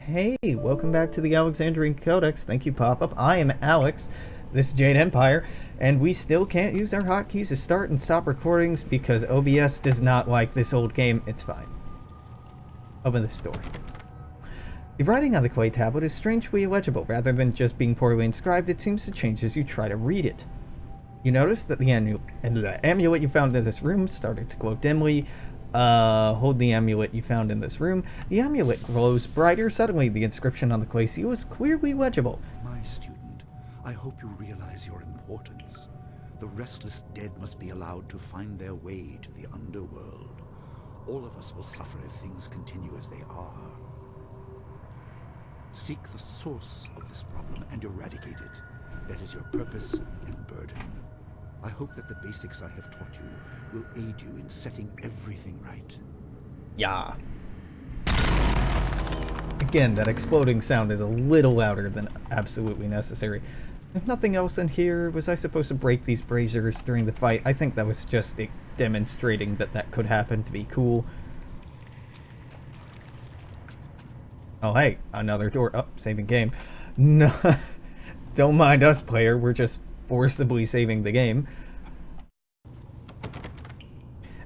Hey, welcome back to the Alexandrian Codex. Thank you, Pop-Up. I am Alex. This is Jade Empire, and we still can't use our hotkeys to start and stop recordings because OBS does not like this old game. It's fine. Open the story. The writing on the clay tablet is strangely illegible. Rather than just being poorly inscribed, it seems to change as you try to read it. You notice that the amulet you found in this room started to glow dimly. Hold the amulet you found in this room. The amulet glows brighter. Suddenly, the inscription on the clay seal is clearly legible. My student, I hope you realize your importance. The restless dead must be allowed to find their way to the underworld. All of us will suffer if things continue as they are. Seek the source of this problem and eradicate it. That is your purpose and burden. I hope that the basics I have taught you will aid you in setting everything right. Yeah. Again, that exploding sound is a little louder than absolutely necessary. If nothing else in here, was I supposed to break these braziers during the fight? I think that was just demonstrating that that could happen to be cool. Oh hey, another door. Oh, saving game. No, don't mind us, player. We're just forcibly saving the game.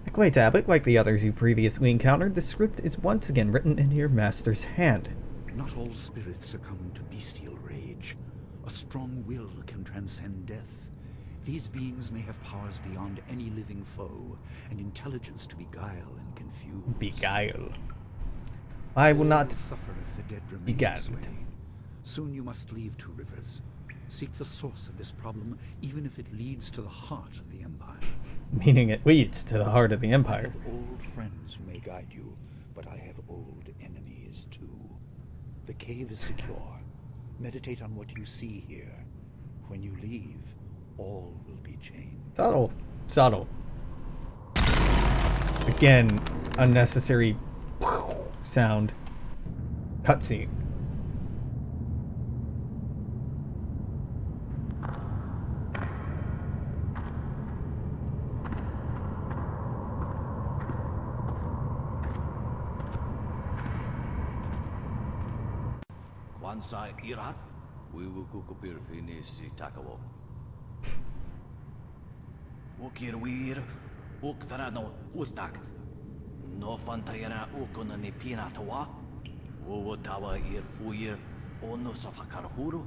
A clay tablet, like the others you previously encountered, the script is once again written in your master's hand. Not all spirits succumb to bestial rage. A strong will can transcend death. These beings may have powers beyond any living foe, and intelligence to beguile and confuse. Beguile. I will not suffer if the dead remain beguiled. this way. Soon you must leave Two Rivers. Seek the source of this problem, even if it leads to the heart of the Empire. Meaning it leads to the heart of the I Empire. have old friends who may guide you, but I have old enemies too. The cave is secure. Meditate on what you see here. When you leave, all will be changed. Subtle. Subtle. Again, unnecessary sound. Cutscene. Kwanzaa irat, wiwu kukupir finisi takawo. Ukir wir, uktarano utak. No fantayana ukona ni pinatawa. Uwatawa ir fuir, ono safakarhuru.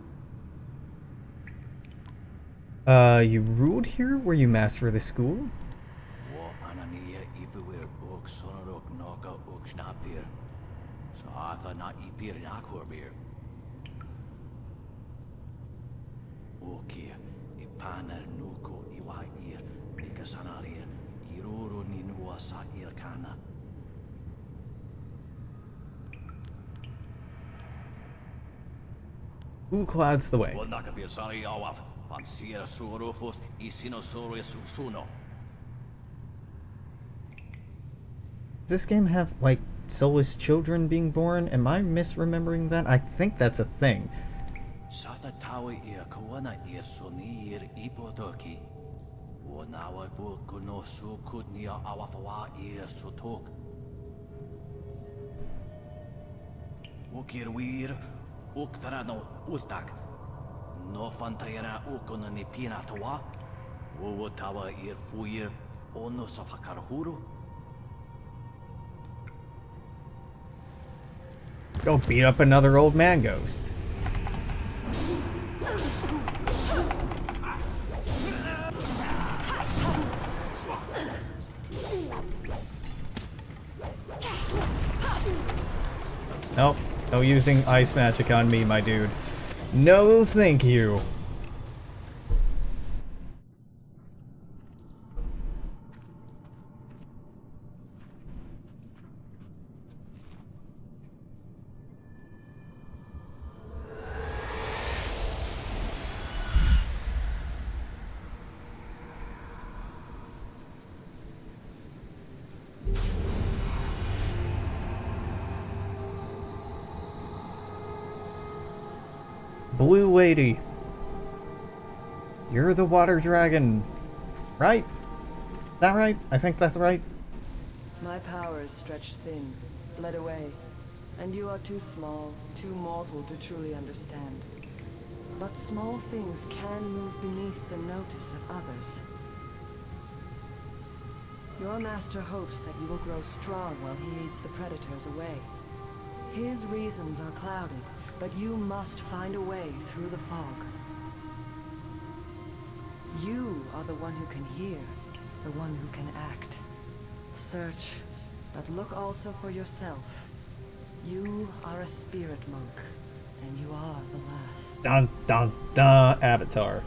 You ruled here? Were you master of the school? Wo ananiya ifuir uk sonorok noka uk schnapir. So atha na ipir nakurbir. Okia, ipana nuko iwair, ikasanarir, iruru ninua sa irkana. Who clouds the way? Wonakapir sari awaf, van sierra surufus, isinosaurus suno. Does this game have, like, soulless children being born? Am I misremembering that? I think that's a thing. Sata tawi ir kawana ir sonir ipotoki. Wonawa fukuno sukutnia awafawa ir sutok. Ukir wir, uktarano utak. No fantayana ukona ni pinatawa. Wotawa ir fuir ono safakarhuru. Go beat up another old man ghost. Nope, no using ice magic on me, my dude. No, thank you. Blue lady. You're the water dragon. Right? Is that right? I think that's right. My powers stretched thin, bled away. And you are too small, too mortal to truly understand. But small things can move beneath the notice of others. Your master hopes that you will grow strong while he leads the predators away. His reasons are clouded, but you must find a way through the fog. You are the one who can hear, the one who can act. Search, but look also for yourself. You are a spirit monk, and you are the last. Dun dun dun, Avatar.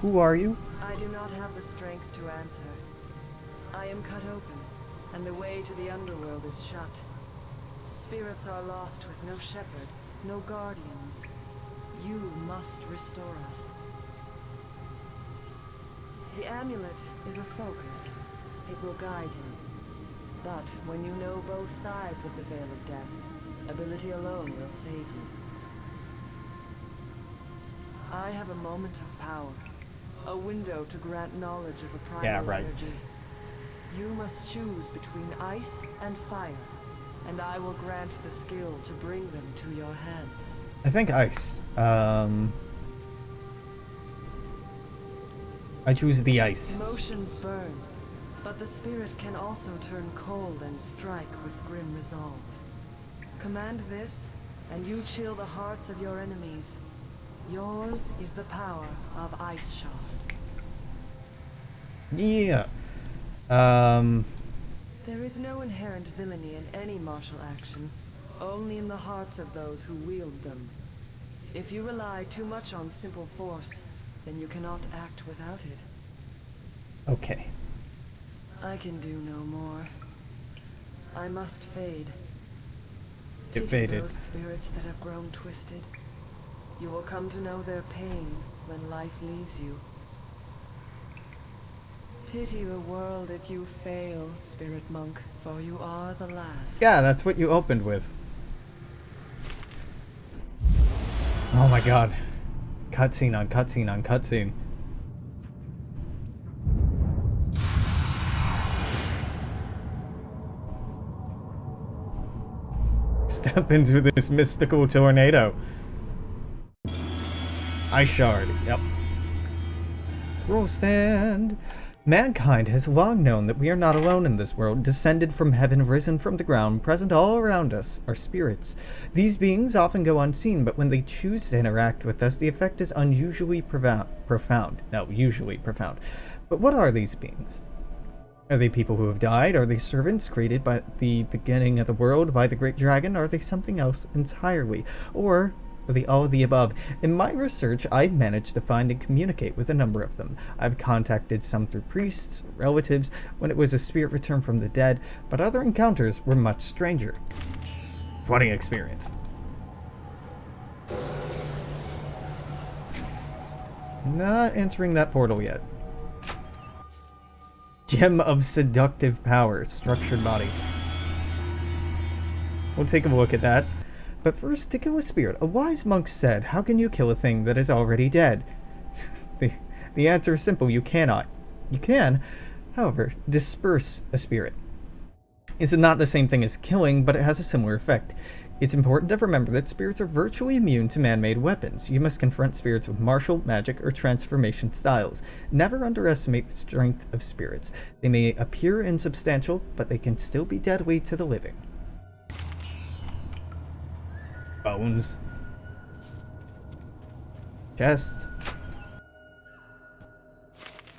Who are you? I do not have the strength to answer. I am cut open, and the way to the underworld is shut. Spirits are lost with no shepherd, no guardians. You must restore us. The amulet is a focus. It will guide you. But when you know both sides of the Veil of Death, ability alone will save you. I have a moment of power. A window to grant knowledge of a primal energy. You must choose between ice and fire, and I will grant the skill to bring them to your hands. I think ice. I choose the ice. Emotions burn, but the spirit can also turn cold and strike with grim resolve. Command this, and you chill the hearts of your enemies. Yours is the power of Ice Shard. Yeah. There is no inherent villainy in any martial action, only in the hearts of those who wield them. If you rely too much on simple force, then you cannot act without it. Okay. I can do no more. I must fade. It Pity faded. those spirits that have grown twisted. You will come to know their pain when life leaves you. Pity the world if you fail, spirit monk, for you are the last. Yeah, that's what you opened with. Oh my god. Cutscene on cutscene on cutscene. Step into this mystical tornado. Ice Shard, yep. Roll stand. Mankind has long known that we are not alone in this world. Descended from heaven, risen from the ground, present all around us are spirits. These beings often go unseen, but when they choose to interact with us, the effect is unusually profound. No, usually profound. But what are these beings? Are they people who have died? Are they servants created by the beginning of the world by the great dragon? Are they something else entirely? Or are they all of the above? In my research, I've managed to find and communicate with a number of them. I've contacted some through priests, relatives, when it was a spirit returned from the dead, but other encounters were much stranger. Funny experience. Not entering that portal yet. Gem of Seductive Power, Structured Body. We'll take a look at that. But first, to kill a spirit, a wise monk said, "How can you kill a thing that is already dead?" The answer is simple, you cannot. You can, however, disperse a spirit. It's not the same thing as killing, but it has a similar effect. It's important to remember that spirits are virtually immune to man-made weapons. You must confront spirits with martial, magic, or transformation styles. Never underestimate the strength of spirits. They may appear insubstantial, but they can still be deadly to the living. Bones. Chest.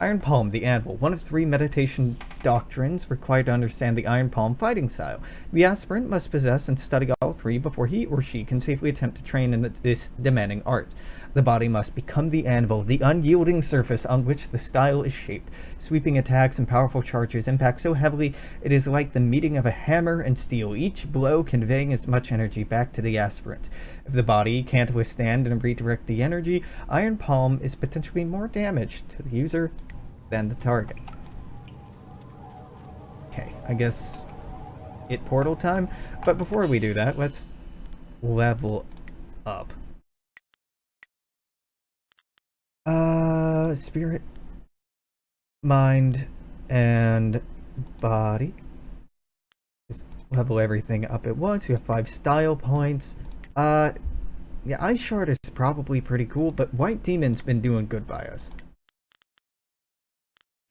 Iron Palm, the Anvil, one of 3 meditation doctrines required to understand the Iron Palm fighting style. The aspirant must possess and study all 3 before he or she can safely attempt to train in this demanding art. The body must become the anvil, the unyielding surface on which the style is shaped. Sweeping attacks and powerful charges impact so heavily it is like the meeting of a hammer and steel, each blow conveying as much energy back to the aspirant. If the body can't withstand and redirect the energy, Iron Palm is potentially more damage to the user than the target. Okay, I guess it portal time. But before we do that, let's level up. Spirit, mind, and body. level everything up at once. You have 5 style points. Yeah, Ice Shard is probably pretty cool, but White Demon's been doing good by us.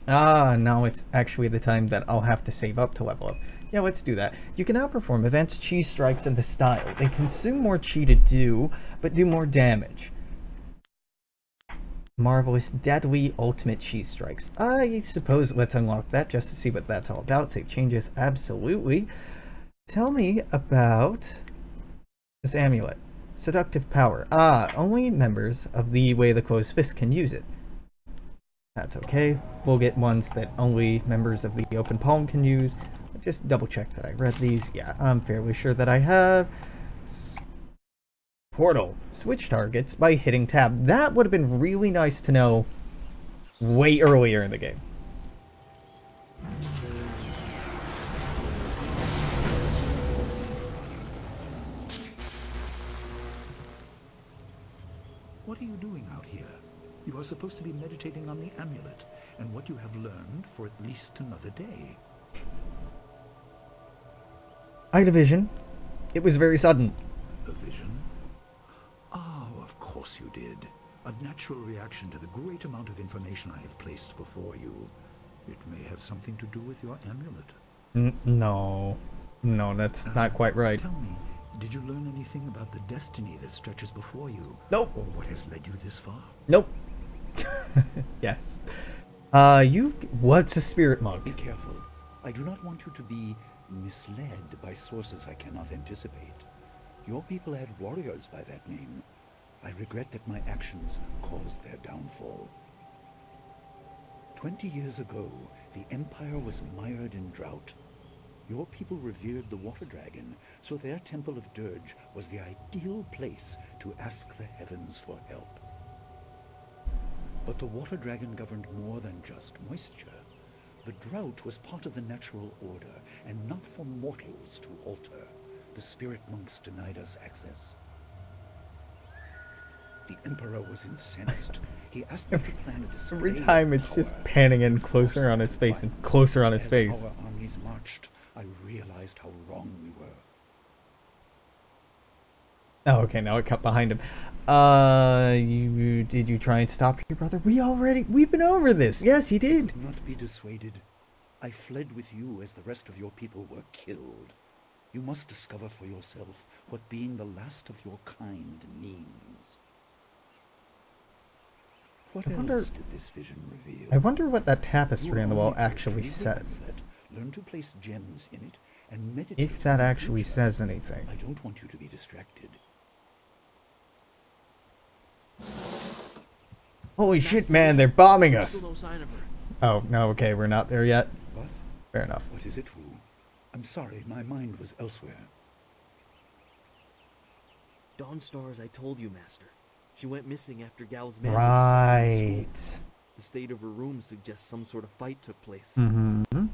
Now it's actually the time that I'll have to save up to level up. Yeah, let's do that. You can outperform advanced chi strikes in the style. They consume more chi to do, but do more damage. Marvelous, deadly, ultimate chi strikes. I suppose let's unlock that just to see what that's all about. Save changes, absolutely. Tell me about this amulet. Seductive power. Only members of the Way of the Closed Fist can use it. That's okay. We'll get ones that only members of the Open Palm can use. Just double check that I read these. Yeah, I'm fairly sure that I have. Portal. Switch targets by hitting tab. That would have been really nice to know way earlier in the game. What are you doing out here? You are supposed to be meditating on the amulet and what you have learned for at least another day. I had a vision. It was very sudden. A vision? Oh, of course you did. A natural reaction to the great amount of information I have placed before you. It may have something to do with your amulet. No. No, that's not quite right. Tell me, did you learn anything about the destiny that stretches before you? Nope. Or what has led you this far? Nope. Yes. What's a spirit monk? Be careful. I do not want you to be misled by sources I cannot anticipate. Your people had warriors by that name. I regret that my actions caused their downfall. 20 years ago, the Empire was mired in drought. Your people revered the water dragon, so their temple of Dirge was the ideal place to ask the heavens for help. But the water dragon governed more than just moisture. The drought was part of the natural order, and not for mortals to alter. The spirit monks denied us access. The Emperor was incensed. He asked me to plan a display. Every time it's just panning in closer on his face and closer on his face. As our armies marched, I realized how wrong we were. Oh, okay, now it cut behind him. Did you try and stop your brother? We've been over this. Yes, he did. Do not be dissuaded. I fled with you as the rest of your people were killed. You must discover for yourself what being the last of your kind means. What else did this vision reveal? I wonder what that tapestry on the wall actually says. Learn to place gems in it and meditate. If that actually says anything. I don't want you to be distracted. Holy shit, man, they're bombing us. Still no sign of her. Oh, no, okay, we're not there yet. What? Fair enough. What is it, Wu? I'm sorry, my mind was elsewhere. Dawnstar, as I told you, Master. She went missing after Gao's man Right. The state of her room suggests some sort of fight took place. Mm-hmm.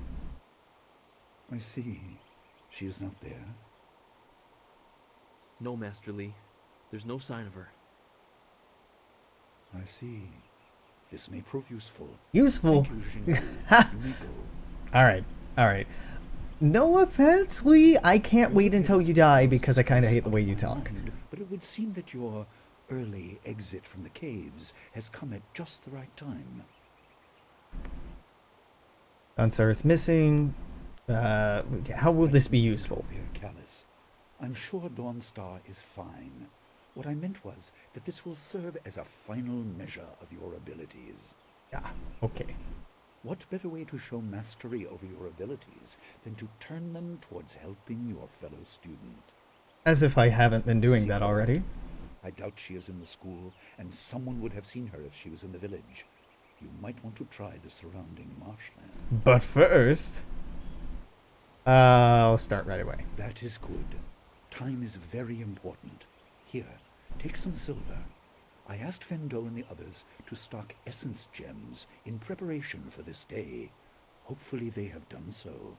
I see. She is not there. No, Master Li. There's no sign of her. I see. This may prove useful. Useful? Thank you, Xinggu. You may go. Alright. No offense, Lee. I can't wait until you die because I kind of hate the way you talk. But it would seem that your early exit from the caves has come at just the right time. Dawnstar is missing. How will this be useful? Be callous. I'm sure Dawnstar is fine. What I meant was that this will serve as a final measure of your abilities. Yeah, okay. What better way to show mastery over your abilities than to turn them towards helping your fellow student? As if I haven't been doing that already. I doubt she is in the school, and someone would have seen her if she was in the village. You might want to try the surrounding marshland. But first... I'll start right away. That is good. Time is very important. Here, take some silver. I asked Fendo and the others to stock essence gems in preparation for this day. Hopefully they have done so.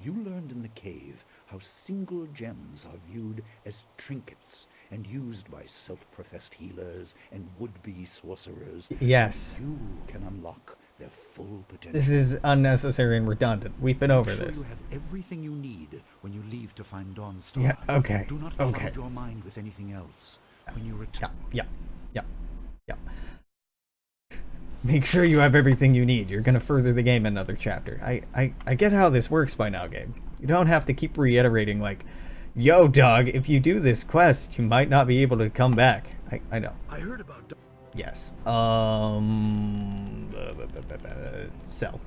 You learned in the cave how single gems are viewed as trinkets and used by self-professed healers and would-be sorcerers. Yes. You can unlock their full potential. This is unnecessary and redundant. We've been over Make sure this. you have everything you need when you leave to find Dawnstar. Yeah, okay. Do not Okay. cloud your mind with anything else. When you return. Yeah. Make sure you have everything you need. You're gonna further the game another chapter. I get how this works by now, Gabe. You don't have to keep reiterating like, yo, dog, if you do this quest, you might not be able to come back. I know. I heard about. Yes. Sell.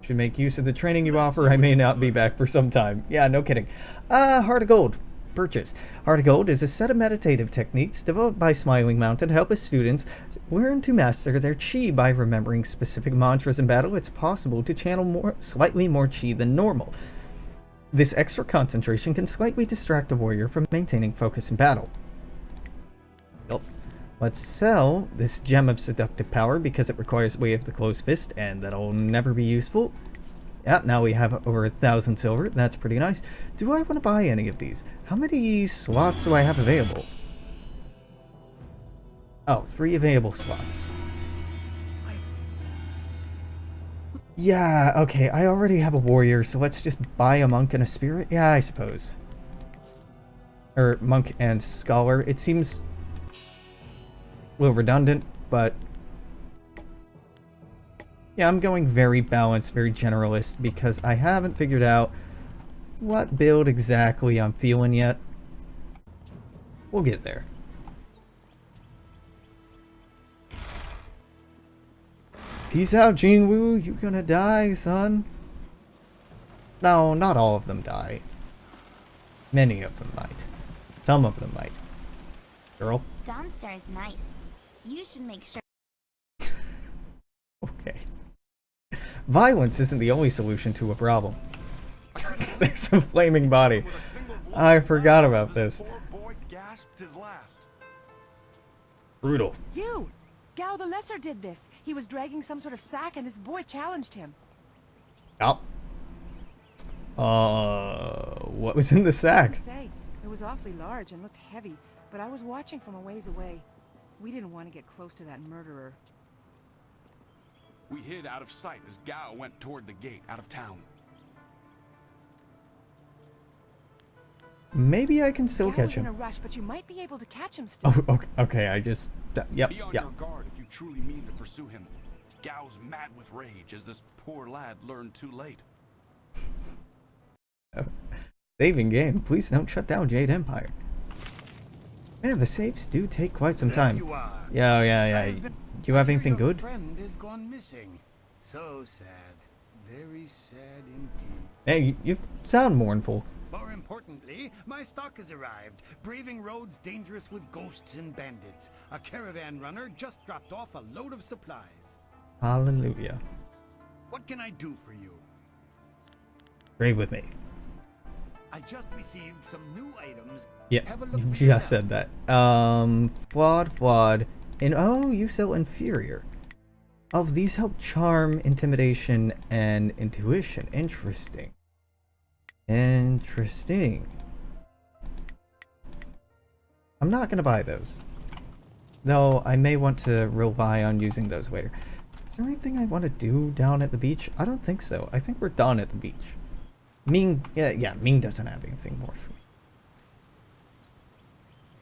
Should make use of the training you offer. I may not be back for some time. Yeah, no kidding. Heart of Gold. Purchase. Heart of Gold is a set of meditative techniques developed by Smiling Mountain to help its students learn to master their chi by remembering specific mantras in battle. It's possible to channel slightly more chi than normal. This extra concentration can slightly distract a warrior from maintaining focus in battle. Yep. Let's sell this Gem of Seductive Power because it requires Way of the Closed Fist, and that'll never be useful. Yeah, now we have over 1,000 silver. That's pretty nice. Do I want to buy any of these? How many slots do I have available? Oh, 3 available slots. Yeah, okay, I already have a warrior, so let's just buy a monk and a spirit? Yeah, I suppose. Or monk and scholar. It seems a little redundant, but yeah, I'm going very balanced, very generalist, because I haven't figured out what build exactly I'm feeling yet. We'll get there. Peace out, Jinwoo. You gonna die, son? No, not all of them die. Many of them might. Some of them might. Girl? Dawnstar is nice. You should make sure. Okay. Violence isn't the only solution to a problem. There's a flaming body. I forgot about this. Brutal. You! Gao the Lesser did this. He was dragging some sort of sack and this boy challenged him. Yep. What was in the sack? Say, it was awfully large and looked heavy, but I was watching from a ways away. We didn't want to get close to that murderer. We hid out of sight as Gao went toward the gate out of town. Maybe I can still Gao catch was in him. a rush, but you might be able to catch him still. Oh, okay, I just... Yep, Be on yeah. your guard if you truly mean to pursue him. Gao's mad with rage as this poor lad learned too late. Saving game. Please don't shut down Jade Empire. Man, the saves do take quite some time. You are. Yeah. Do you have anything Your good? friend has gone missing. So sad. Very sad indeed. Hey, you sound mournful. More importantly, my stock has arrived. Braving roads dangerous with ghosts and bandits. A caravan runner just dropped off a load of supplies. Hallelujah. What can I do for you? Trade with me. I just received some new items. Yeah, Have a look you for just yourself. said that. Flawed. And oh, you sell inferior. Oh, these help charm, intimidation, and intuition. Interesting. I'm not gonna buy those. Though I may want to rely on using those later. Is there anything I want to do down at the beach? I don't think so. I think we're done at the beach. Ming, yeah, Ming doesn't have anything more for me.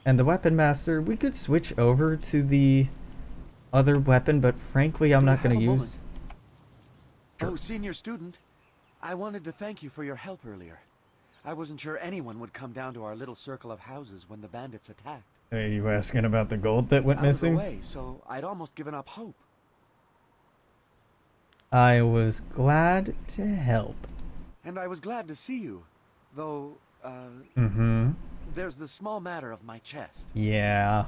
And the Weapon Master, we could switch over to the other weapon, but frankly, I'm not going to use... Oh, senior student. I wanted to thank you for your help earlier. I wasn't sure anyone would come down to our little circle of houses when the bandits attacked. Are you asking about the gold that went It's out of the missing? way, so I'd almost given up hope. I was glad to help. And I was glad to see you. Though, there's the small matter of my chest. Yeah.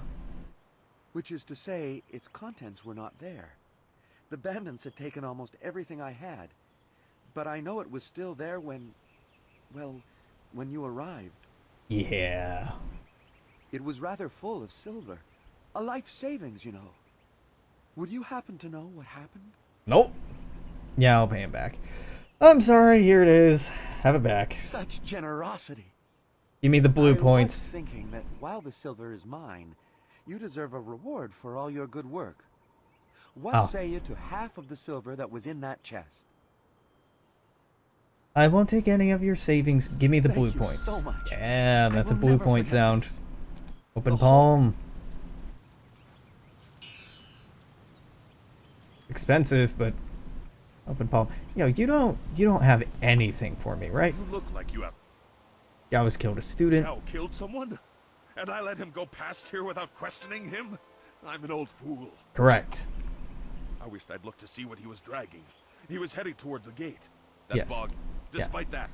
Which is to say, its contents were not there. The bandits had taken almost everything I had. But I know it was still there when... well, when you arrived. Yeah. It was rather full of silver. A life savings, you know. Would you happen to know what happened? Nope. Yeah, I'll pay him back. I'm sorry, here it is. Have it back. Such generosity. Give me the blue I was points. thinking that while the silver is mine, you deserve a reward for all your good work. What say you to half of the silver that was in that chest? I won't take any of your savings. Give me the blue Thank you points. so much. Yeah, that's a will blue never point forget sound. this. Open palm. Expensive, but open palm. Yo, you don't have anything for me, right? You look like you have. Gao killed a student. Gao killed someone? And I let him go past here without questioning him? I'm an old fool. Correct. I wished I'd looked to see what he was dragging. He was heading towards the gate. That Yes. bog. Despite that.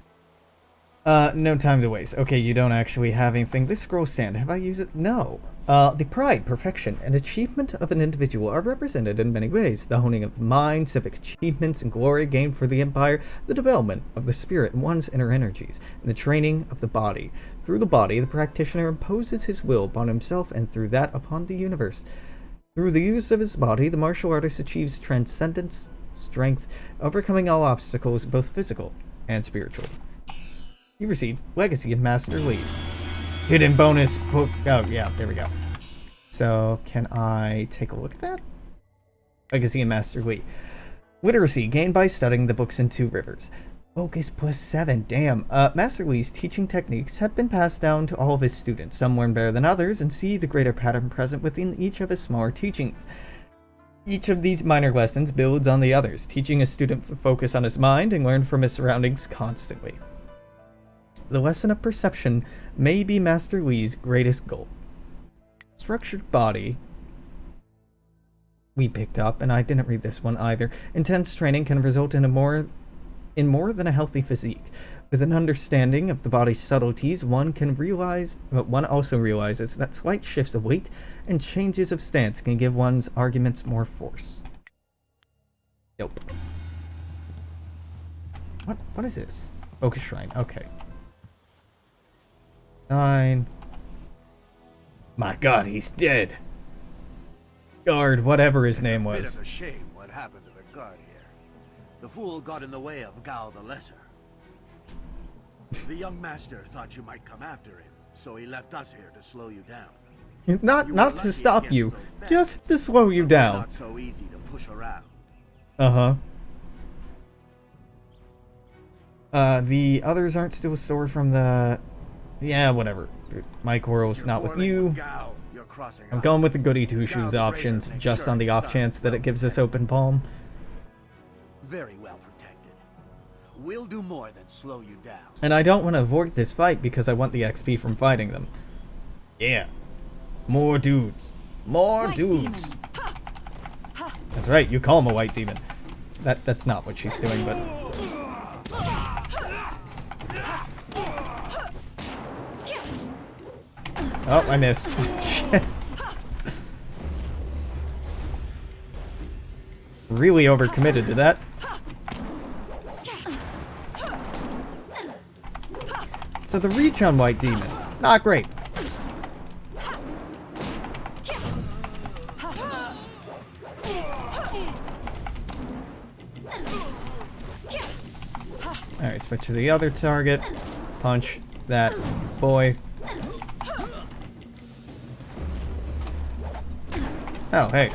No time to waste. Okay, you don't actually have anything. This scroll stand, have I used it? No. The pride, perfection, and achievement of an individual are represented in many ways. The honing of the mind, civic achievements, and glory gained for the Empire, the development of the spirit and one's inner energies, and the training of the body. Through the body, the practitioner imposes his will upon himself and through that upon the universe. Through the use of his body, the martial artist achieves transcendence, strength, overcoming all obstacles, both physical and spiritual. You received Legacy of Master Li. Hidden bonus book. Oh, yeah, there we go. So, can I take a look at that? Legacy and Master Li. Literacy gained by studying the books in 2 rivers. Focus +7. Damn. Master Li's teaching techniques have been passed down to all of his students. Some learn better than others and see the greater pattern present within each of his smaller teachings. Each of these minor lessons builds on the others, teaching a student to focus on his mind and learn from his surroundings constantly. The lesson of perception may be Master Li's greatest goal. Structured body. We picked up, and I didn't read this one either. Intense training can result in more than a healthy physique. With an understanding of the body's subtleties, one also realizes that slight shifts of weight and changes of stance can give one's arguments more force. Nope. What is this? Focus Shrine. Okay. 9. My god, he's dead. Guard, whatever his name was. Bit of a shame what happened to the guard here. The fool got in the way of Gao the Lesser. The young master thought you might come after him, so he left us here to slow you down. Not to stop you, just to slow you down. Not so easy to push around. The others aren't still stored from the... Yeah, whatever. My quarrel's not with you. I'm going with the goody two-shoes options, just on the off chance that it gives us open palm. Very well protected. We'll do more than slow you down. And I don't want to avoid this fight because I want the XP from fighting them. Yeah. More dudes. More dudes. That's right, you call him a white demon. That's not what she's doing, but... Oh, I missed. Shit. Really overcommitted to that. So the reach on White Demon, not great. Alright, switch to the other target. Punch that boy. Oh, hey.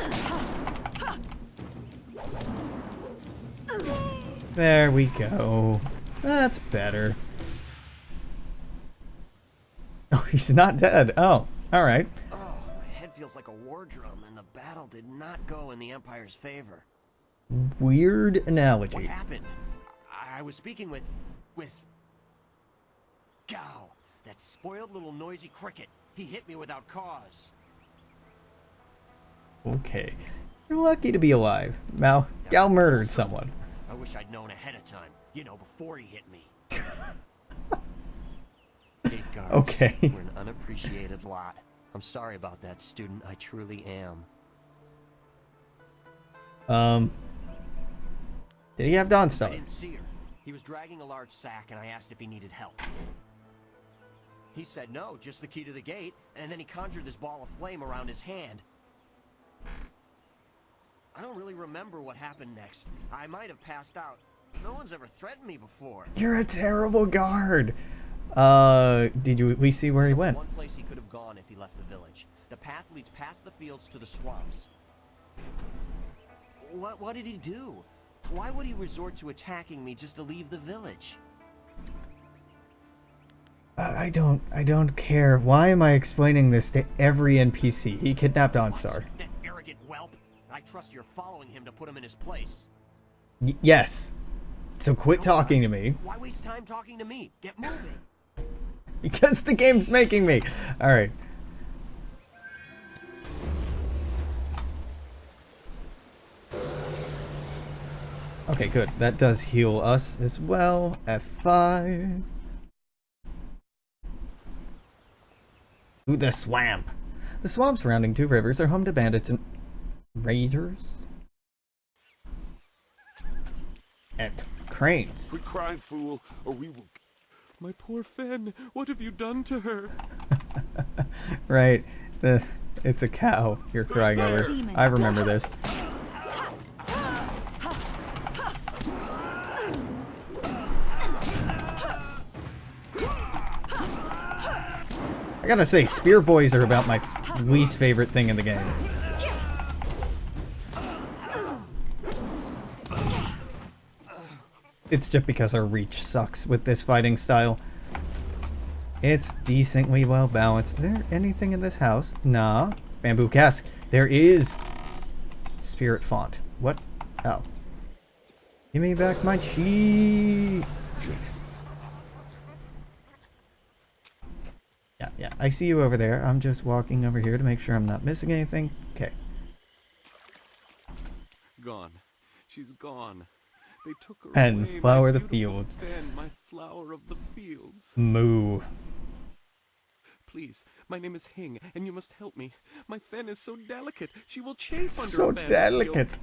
There we go. That's better. Oh, he's not dead. Oh, alright. Oh, my head feels like a war drum, and the battle did not go in the Empire's favor. Weird analogy. What happened? I was speaking with Gao, that spoiled little noisy cricket. He hit me without cause. Okay. You're lucky to be alive. Gao murdered someone. I wish I'd known ahead of time. You know, before he hit me. Gate guards, okay. We're an unappreciated lot. I'm sorry about that, student. I truly am. Did he have Dawn Star? I didn't see her. He was dragging a large sack, and I asked if he needed help. He said no, just the key to the gate, and then he conjured this ball of flame around his hand. I don't really remember what happened next. I might have passed out. No one's ever threatened me before. You're a terrible guard. Did you at least see where he went? One place he could have gone if he left the village. The path leads past the fields to the swamps. What did he do? Why would he resort to attacking me just to leave the village? I don't care. Why am I explaining this to every NPC? He kidnapped OnStar. That arrogant whelp. I trust you're following him to put him in his place. Yes. So quit talking to me. Why waste time talking to me? Get moving. Because the game's making me. Alright. Okay, good. That does heal us as well. F5. Ooh, the swamp. The swamp surrounding two rivers are home to bandits and raiders. And cranes. Quit crying, fool, or we will... My poor Fen, what have you done to her? Right. It's a cow you're crying over. I remember this. I gotta say, spear boys are about my least favorite thing in the game. It's just because our reach sucks with this fighting style. It's decently well balanced. Is there anything in this house? Nah. Bamboo cask. There is. Spirit font. What? Oh. Give me back my chi. Sweet. Yeah. I see you over there. I'm just walking over here to make sure I'm not missing anything. Okay. Gone. She's gone. They took her And away, flower my the fields. Fen, my flower of the fields. Moo. Please, my name is Hing, and you must help me. My Fen is so delicate. She will chafe under So a bandit's yoke. delicate.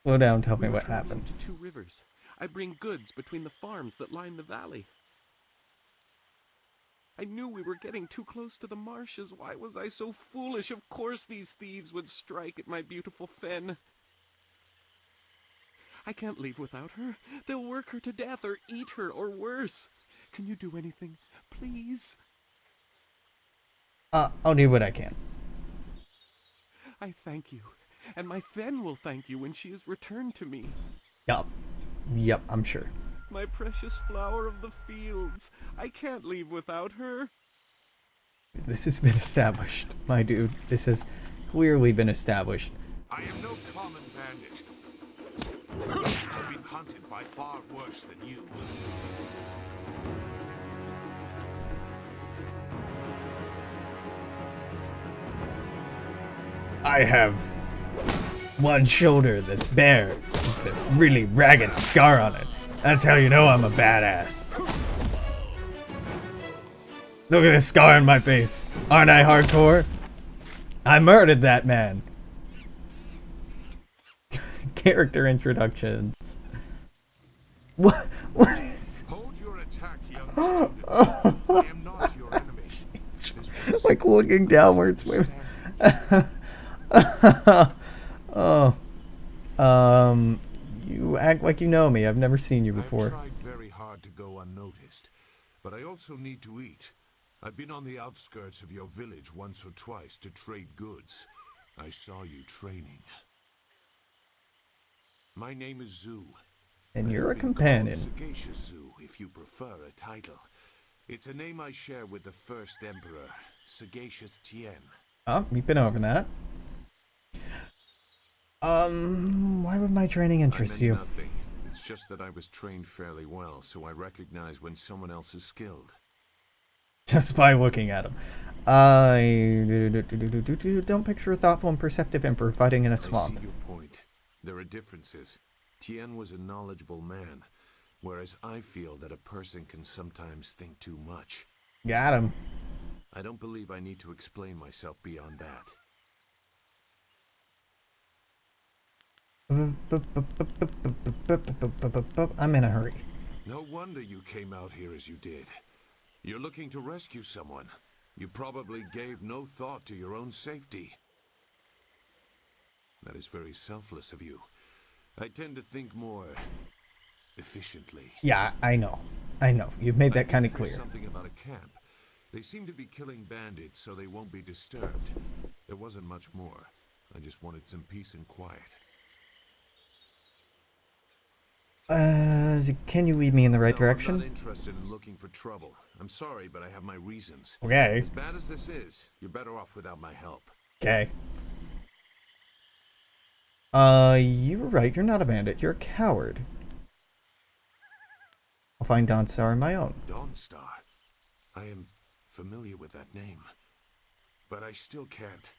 Slow down, tell me what traveling happened. to two rivers. I bring goods between the farms that line the valley. I knew we were getting too close to the marshes. Why was I so foolish? Of course these thieves would strike at my beautiful Fen. I can't leave without her. They'll work her to death or eat her or worse. Can you do anything, please? I'll do what I can. I thank you, and my Fen will thank you when she is returned to me. Yup, I'm sure. My precious flower of the fields. I can't leave without her. This has been established, my dude. This has clearly been established. I am no common bandit. I've been hunted by far worse than you. I have one shoulder that's bare with a really ragged scar on it. That's how you know I'm a badass. Look at this scar on my face. Aren't I hardcore? I murdered that man. Character introductions. What is... Hold your attack, young student. I am not your enemy. Like looking downwards. You act like you know me. I've never seen you before. I've tried very hard to go unnoticed, but I also need to eat. I've been on the outskirts of your village once or twice to trade goods. I saw you training. My name is Zhu. And you're a I've been companion. called Sagacious Zhu, if you prefer a title. It's a name I share with the first emperor, Sagacious Tien. Oh, you've been over that. Why would my training interest you? Nothing. It's just that I was trained fairly well, so I recognize when someone else is skilled. Just by looking at him. I don't picture a thoughtful and perceptive emperor fighting in a swamp. I see your point. There are differences. Tien was a knowledgeable man, whereas I feel that a person can sometimes think too much. Got him. I don't believe I need to explain myself beyond that. I'm in a hurry. No wonder you came out here as you did. You're looking to rescue someone. You probably gave no thought to your own safety. That is very selfless of you. I tend to think more efficiently. Yeah, I know. You've made that kind of clear. Something about a camp. They seem to be killing bandits so they won't be disturbed. There wasn't much more. I just wanted some peace and quiet. Can you lead me in the right direction? I'm not interested in looking for trouble. I'm sorry, but I have my reasons. Okay. As bad as this is, you're better off without my help. Okay. You were right. You're not a bandit. You're a coward. I'll find Dawnstar on my own. Dawnstar? I am familiar with that name. But I still can't.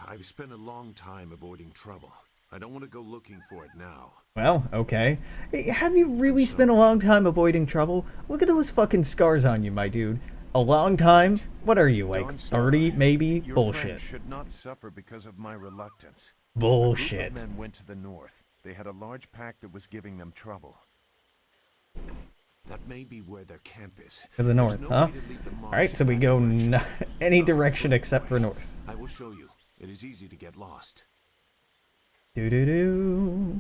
I've spent a long time avoiding trouble. I don't want to go looking for it now. Well, okay. Hey, have you really spent a long time avoiding trouble? Look at those fucking scars on you, my dude. A long time? What are you, like 30, maybe? Your Bullshit. friend should not suffer because of my reluctance. Bullshit. A group of men went to the north. They had a large pack that was giving them trouble. That may be where their camp is. To the north, huh? Alright, so we go any direction except for north. I will show you. It is easy to get lost. Do-do-do.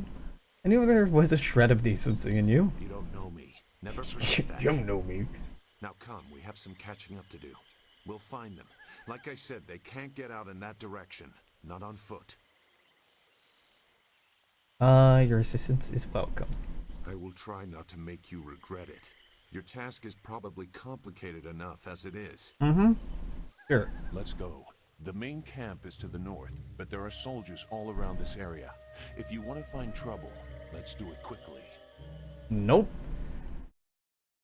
I knew there was a shred of decency in you. You don't know me. Never forget that. You don't know me. Now come, we have some catching up to do. We'll find them. Like I said, they can't get out in that direction. Not on foot. Your assistance is welcome. I will try not to make you regret it. Your task is probably complicated enough as it is. Mm-hmm. Sure. Let's go. The main camp is to the north, but there are soldiers all around this area. If you want to find trouble, let's do it quickly. Nope.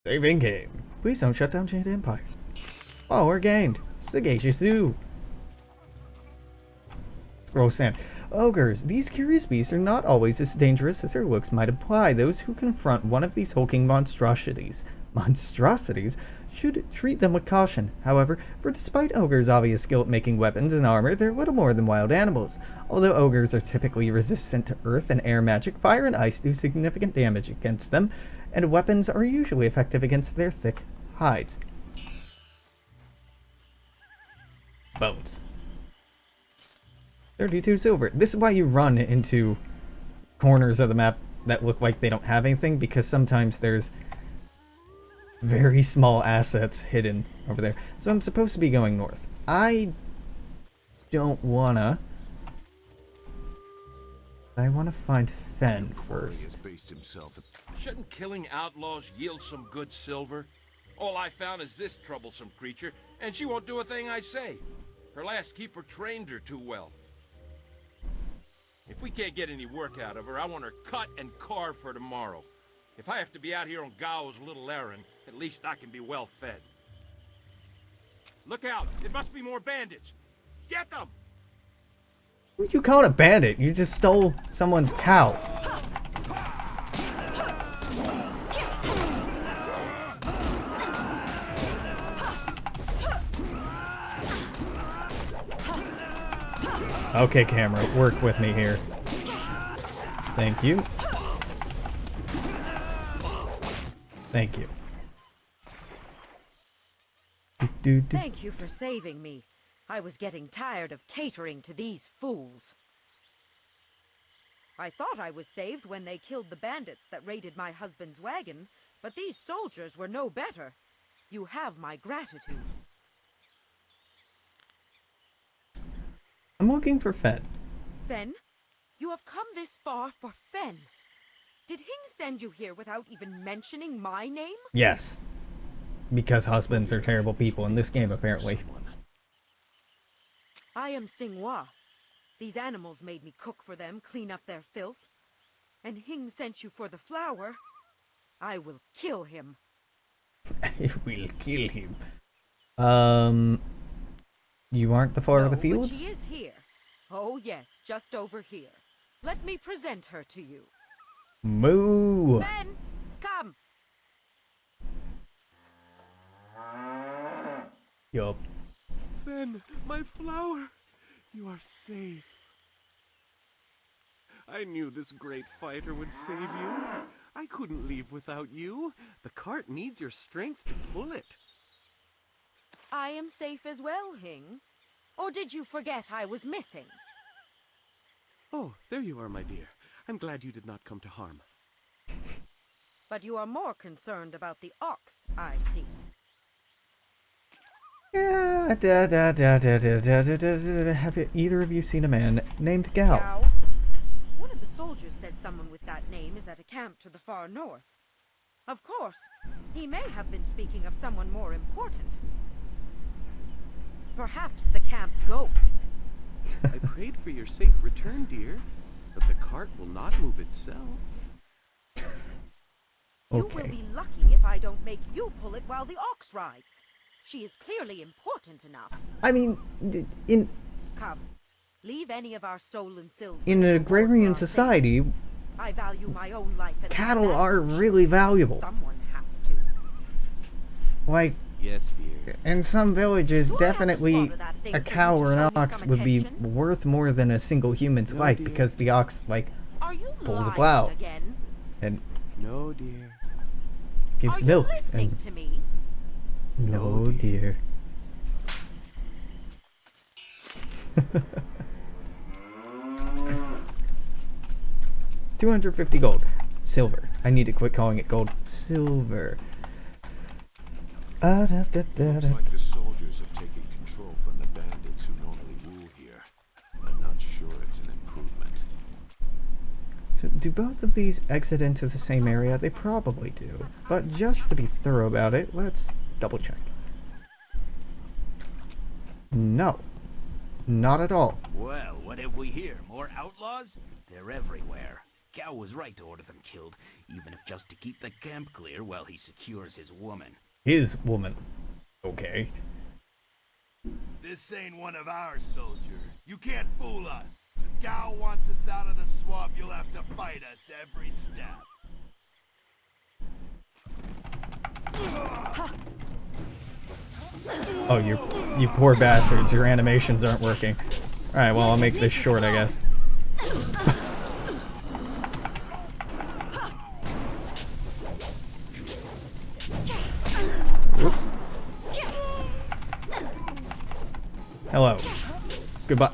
Saving game. Please don't shut down Jade Empire. Power gained. Sagacious Zoo. Scroll sand. Ogres. These curious beasts are not always as dangerous as their looks might imply. Those who confront one of these hulking monstrosities should treat them with caution. However, for despite ogres' obvious skill at making weapons and armor, they're little more than wild animals. Although ogres are typically resistant to earth and air magic, fire and ice do significant damage against them, and weapons are usually effective against their thick hides. Bones. 32 silver. This is why you run into corners of the map that look like they don't have anything, because sometimes there's very small assets hidden over there. So I'm supposed to be going north. I don't wanna. I wanna find Fen first. Shouldn't killing outlaws yield some good silver? All I found is this troublesome creature, and she won't do a thing I say. Her last keeper trained her too well. If we can't get any work out of her, I want her cut and carved for tomorrow. If I have to be out here on Gao's little errand, at least I can be well fed. Look out! It must be more bandits! Get them! What are you calling a bandit? You just stole someone's cow. Okay, camera, work with me here. Thank you. Thank you. Thank you for saving me. I was getting tired of catering to these fools. I thought I was saved when they killed the bandits that raided my husband's wagon, but these soldiers were no better. You have my gratitude. I'm looking for Fen. Fen? You have come this far for Fen. Did Hing send you here without even mentioning my name? Yes. Because husbands are terrible people in this game, apparently. I am Xinghua. These animals made me cook for them, clean up their filth. And Hing sent you for the flower. I will kill him. I will kill him. You aren't the Flower of the Fields? But she is here. Oh yes, just over here. Let me present her to you. Moo! Fen, come! Yup. Fen, my flower! You are safe. I knew this great fighter would save you. I couldn't leave without you. The cart needs your strength to pull it. I am safe as well, Hing. Or did you forget I was missing? Oh, there you are, my dear. I'm glad you did not come to harm. But you are more concerned about the ox, I see. Yeah, have either of you seen a man named Gao? Gao? One of the soldiers said someone with that name is at a camp to the far north. Of course, he may have been speaking of someone more important. Perhaps the camp goat. I prayed for your safe return, dear, but the cart will not move itself. You will be lucky if I don't make you pull it while the ox rides. She is clearly important enough. I mean, in Come, leave any of our stolen silver. in an agrarian society, I value my own life. cattle are really valuable. Someone has to. Like, yes, dear. In some villages, definitely a cow or an ox would be worth more than a single human's life because the ox, like, pulls a plow and no, dear. gives milk. Listening to me? No, dear. $250 gold. Silver. I need to quit calling it gold. Silver. Looks like the soldiers have taken control from the bandits who normally rule here. I'm not sure it's an improvement. So, do both of these exit into the same area? They probably do. But just to be thorough about it, let's double check. No. Not at all. Well, what have we here? More outlaws? They're everywhere. Gao was right to order them killed, even if just to keep the camp clear while he secures his woman. His woman. Okay. This ain't one of our soldiers. You can't fool us. If Gao wants us out of the swamp, you'll have to fight us every step. Oh, you poor bastards. Your animations aren't working. Alright, well, I'll make this short, I guess. Hello. Goodbye.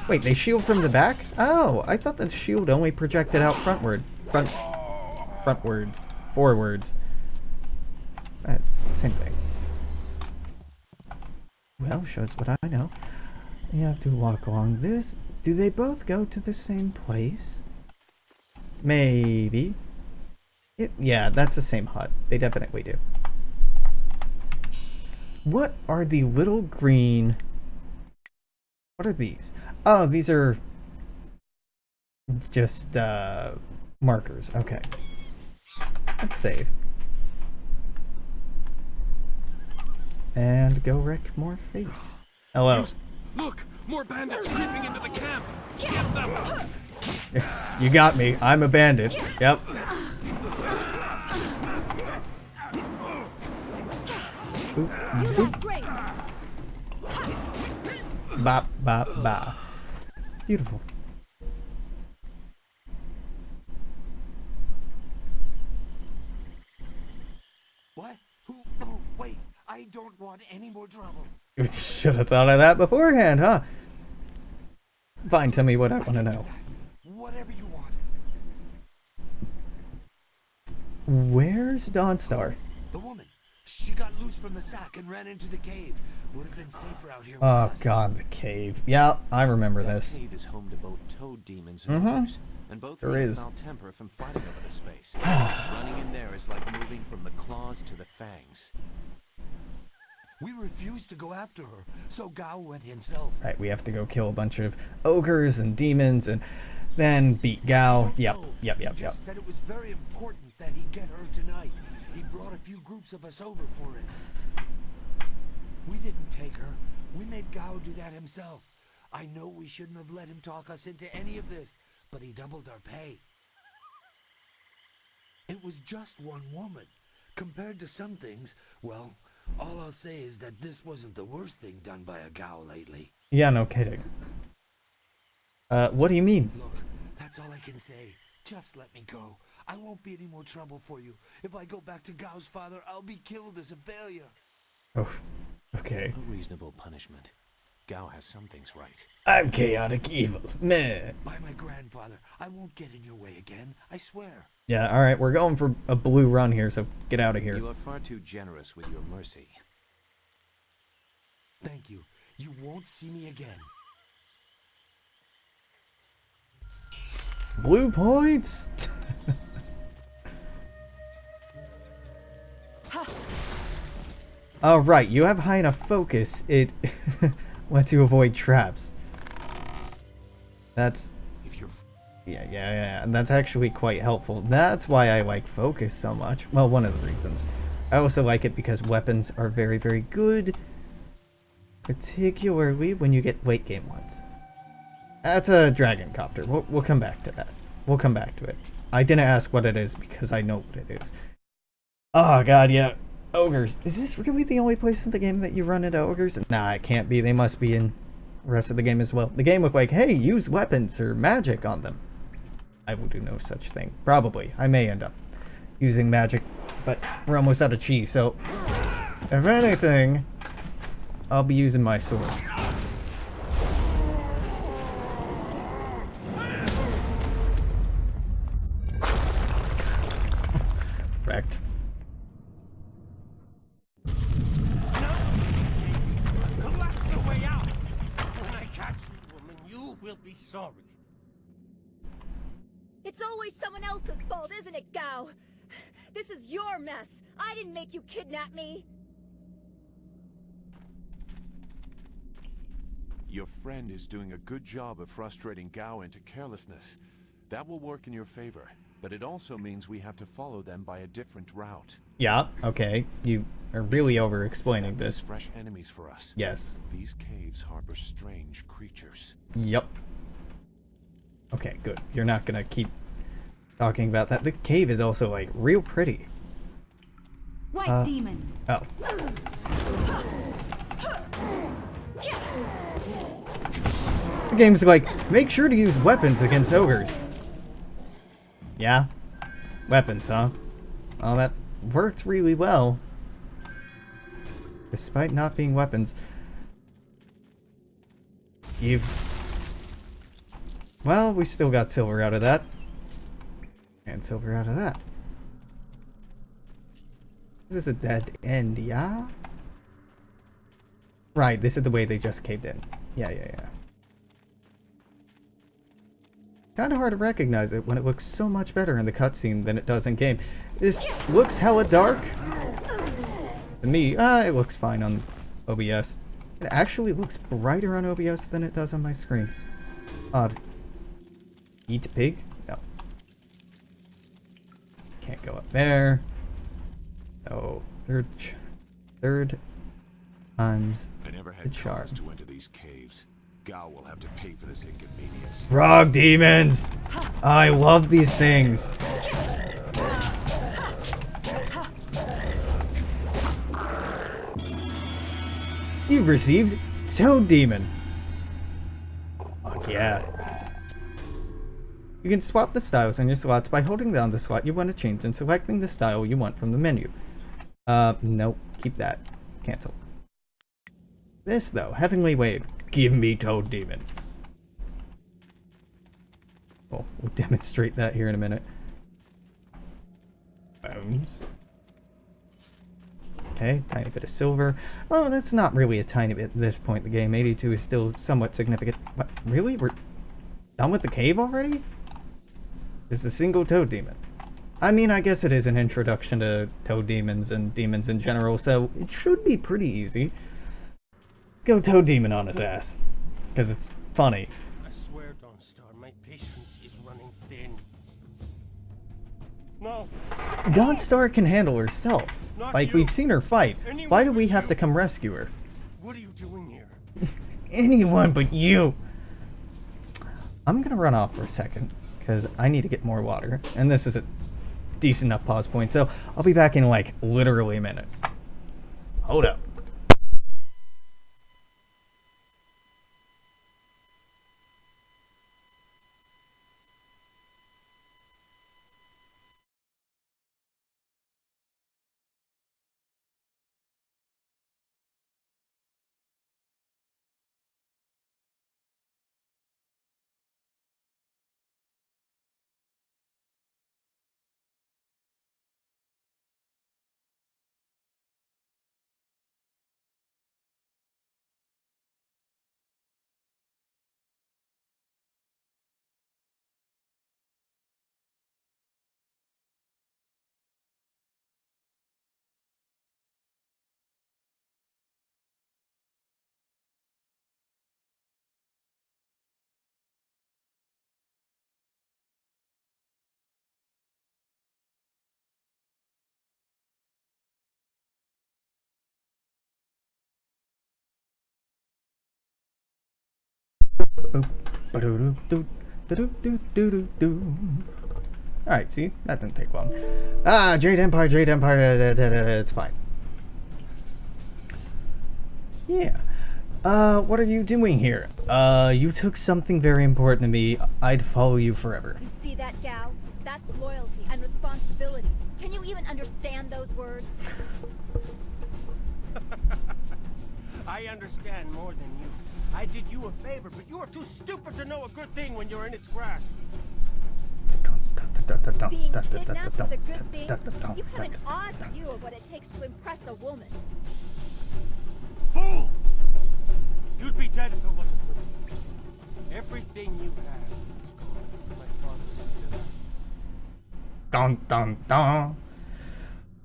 Wait, they shield from the back? Oh, I thought the shield only projected out frontward. Frontwards. Forwards. That's the same thing. Well, shows what I know. You have to walk along this. Do they both go to the same place? Maybe. Yeah, that's the same hut. They definitely do. What are the little green... What are these? Oh, these are... just, markers. Okay. Let's save. And go wreck more face. Hello. Look! More bandits creeping into the camp! Get them! You got me. I'm a bandit. Yep. Oop, oop. Bop, bop, bop. Beautiful. What? Who? Oh, wait. I don't want any more trouble. Should have thought of that beforehand, huh? Fine, tell me what I want to know. Whatever you want. Where's Dawnstar? The woman. She got loose from the sack and ran into the cave. Would have been safer out here with Oh us. god, the cave. Yeah, I remember this. The cave is home to both toad demons and ogres, and both There have is. foul temper from fighting over the space. Running in there is like moving from the claws to the fangs. We refused to go after her, so Gao went himself. Right, we have to go kill a bunch of ogres and demons and then beat Gao. Yep. He just said it was very important that he get her tonight. He brought a few groups of us over for it. We didn't take her. We made Gao do that himself. I know we shouldn't have let him talk us into any of this, but he doubled our pay. It was just one woman. Compared to some things, well, all I'll say is that this wasn't the worst thing done by a Gao lately. Yeah, no kidding. What do you mean? Look, that's all I can say. Just let me go. I won't be any more trouble for you. If I go back to Gao's father, I'll be killed as a failure. Oh, okay. A reasonable punishment. Gao has some things right. I'm chaotic evil. Meh. By my grandfather, I won't get in your way again. I swear. Yeah, alright, we're going for a blue run here, so get out of here. You are far too generous with your mercy. Thank you. You won't see me again. Blue points. Oh, right. You have high enough focus. It lets you avoid traps. That's... Yeah. And that's actually quite helpful. That's why I like focus so much. Well, one of the reasons. I also like it because weapons are very, very good. Particularly when you get late game ones. That's a dragon copter. We'll come back to that. We'll come back to it. I didn't ask what it is because I know what it is. Oh god, yeah. Ogres. Is this really the only place in the game that you run into ogres? Nah, it can't be. They must be in the rest of the game as well. The game looked like, hey, use weapons or magic on them. I will do no such thing. Probably. I may end up using magic, but we're almost out of chi, so if anything, I'll be using my sword. Wrecked. That's the way out. When I catch you, woman, you will be sorry. It's always someone else's fault, isn't it, Gao? This is your mess. I didn't make you kidnap me. Your friend is doing a good job of frustrating Gao into carelessness. That will work in your favor, but it also means we have to follow them by a different route. Yeah, okay. You are really over-explaining this. Fresh enemies for us. Yes. These caves harbor strange creatures. Yep. Okay, good. You're not gonna keep talking about that. The cave is also, like, real pretty. White demon. Oh. The game's like, make sure to use weapons against ogres. Yeah? Weapons, huh? Well, that worked really well. Despite not being weapons. Well, we still got silver out of that. And silver out of that. This is a dead end, yeah? Right, this is the way they just caved in. Yeah. Kinda hard to recognize it when it looks so much better in the cutscene than it does in game. This looks hella dark. To me, it looks fine on OBS. It actually looks brighter on OBS than it does on my screen. Odd. Eat a pig? No. Can't go up there. No. Third time's I never the had charm. cause to enter these caves. Gao will have to pay for this inconvenience. Frog demons! I love these things. You've received Toad Demon. Fuck yeah. You can swap the styles on your slots by holding down the slot you want to change and selecting the style you want from the menu. Nope. Keep that. Cancel. This, though. Heavenly Wave. Give me Toad Demon. Well, we'll demonstrate that here in a minute. Bones. Okay, tiny bit of silver. Well, that's not really a tiny bit at this point in the game. 82 is still somewhat significant. What? Really? We're done with the cave already? It's a single Toad Demon. I mean, I guess it is an introduction to Toad Demons and demons in general, so it should be pretty easy. Go Toad Demon on his ass. Because it's funny. I swear, Dawnstar, my patience is running thin. No! Dawnstar can handle herself. Not Like, you. we've seen her fight. Anyone Why do we but have you. to come rescue her? What are you doing here? Anyone but you! I'm gonna run off for a second, because I need to get more water. And this is a decent enough pause point, so I'll be back in, like, literally a minute. Hold up. Alright, see? That didn't take long. Ah, Jade Empire, Jade Empire, it's fine. Yeah. What are you doing here? You took something very important to me. I'd follow you forever. You see that, gal? That's loyalty and responsibility. Can you even understand those words? I understand more than you. I did you a favor, but you are too stupid to know a good thing when you're in its grasp. Being kidnapped was a good thing. You have an odd view of what it takes to impress a woman. Fool! You'd be dead if it wasn't for me. Everything you have is gone. My father's dead. Dun dun dun.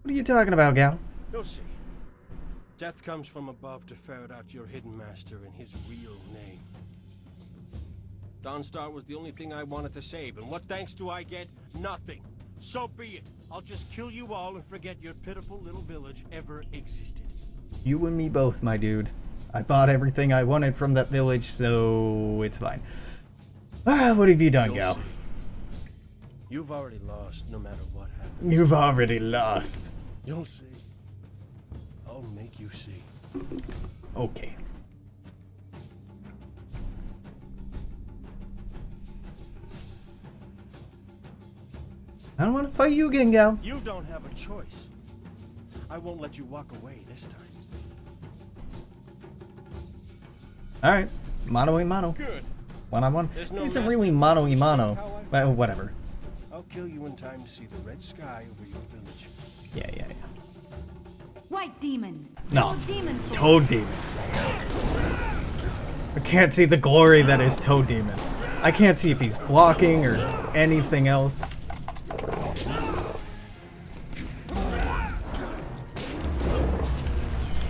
What are you talking about, gal? You'll see. Death comes from above to ferret out your hidden master and his real name. Dawnstar was the only thing I wanted to save, and what thanks do I get? Nothing. So be it. I'll just kill you all and forget your pitiful little village ever existed. You and me both, my dude. I bought everything I wanted from that village, so it's fine. Ah, what have you done, gal? You've already lost, no matter what happens. You've already lost. You'll see. I'll make you see. Okay. I don't want to fight you again, gal. You don't have a choice. I won't let you walk away this time. Alright. Mano y mano. Good. One on one. There's no Isn't master really mano y mano. how I Well, whatever. I'll kill you in time to see the red sky over your village. Yeah. White demon. No. Toad demon. Toad demon. I can't see the glory that is Toad demon. I can't see if he's blocking or anything else.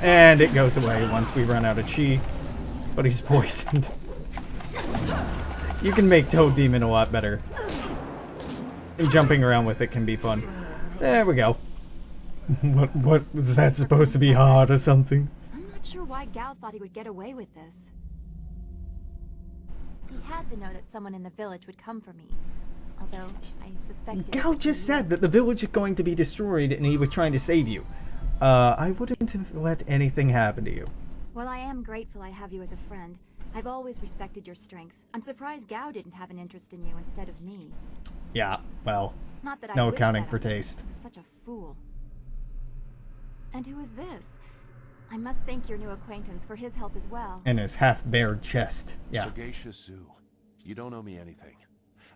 And it goes away once we run out of chi. But he's poisoned. You can make Toad Demon a lot better. And jumping around with it can be fun. There we go. What was that supposed to be hard or something? I'm not sure why Gal thought he would get away with this. He had to know that someone in the village would come for me. Although, I suspected... Gal just said that the village is going to be destroyed and he was trying to save you. I wouldn't let anything happen to you. Well, I am grateful I have you as a friend. I've always respected your strength. I'm surprised Gao didn't have an interest in you instead of me. Yeah, well, Not that I no wish accounting that for on you. taste. I'm such a fool. And who is this? I must thank your new acquaintance for his help as well. And his half-bared chest. Yeah. Sagacious Zoo. You don't owe me anything.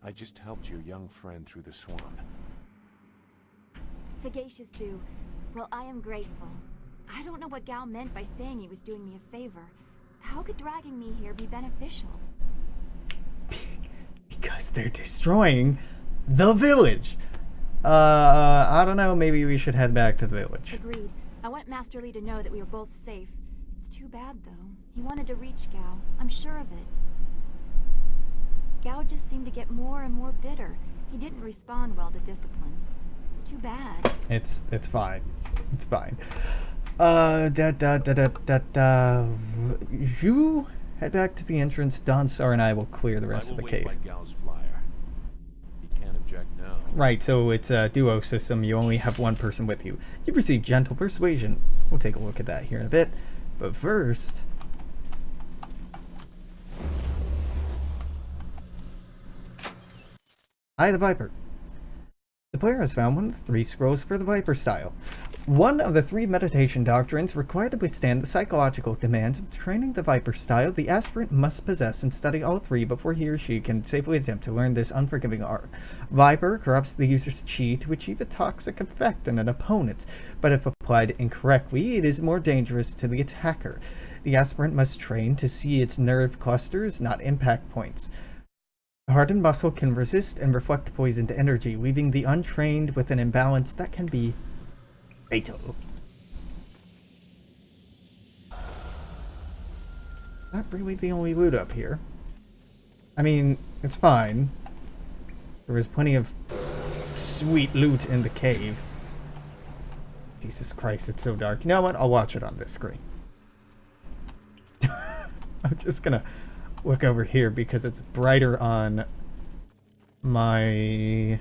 I just helped your young friend through the swamp. Sagacious Zoo. Well, I am grateful. I don't know what Gao meant by saying he was doing me a favor. How could dragging me here be beneficial? Because they're destroying the village. I don't know, maybe we should head back to the village. Agreed. I want Master Li to know that we are both safe. It's too bad, though. He wanted to reach Gao. I'm sure of it. Gao just seemed to get more and more bitter. He didn't respond well to discipline. It's too bad. It's fine. It's fine. You head back to the entrance. Dawnstar and I will clear the rest of the cave. By Gal's flyer. He can't object now. Right, so it's a duo system. You only have one person with you. You've received gentle persuasion. We'll take a look at that here in a bit. But first... Eye of the Viper. The player has found one of the 3 scrolls for the Viper style. One of the 3 meditation doctrines required to withstand the psychological demands of training the Viper style. The aspirant must possess and study all 3 before he or she can safely attempt to learn this unforgiving art. Viper corrupts the user's chi to achieve a toxic effect on an opponent, but if applied incorrectly, it is more dangerous to the attacker. The aspirant must train to see its nerve clusters, not impact points. The hardened muscle can resist and reflect poisoned energy, leaving the untrained with an imbalance that can be fatal. Not really the only loot up here. I mean, it's fine. There was plenty of sweet loot in the cave. Jesus Christ, it's so dark. You know what? I'll watch it on this screen. I'm just gonna look over here because it's brighter on my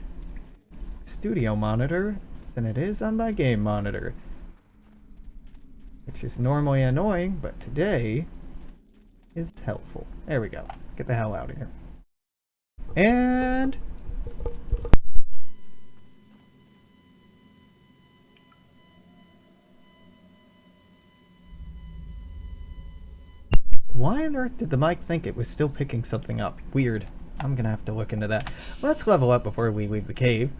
studio monitor than it is on my game monitor. Which is normally annoying, but today is helpful. There we go. Get the hell out of here. And... why on earth did the mic think it was still picking something up? Weird. I'm gonna have to look into that. Let's level up before we leave the cave.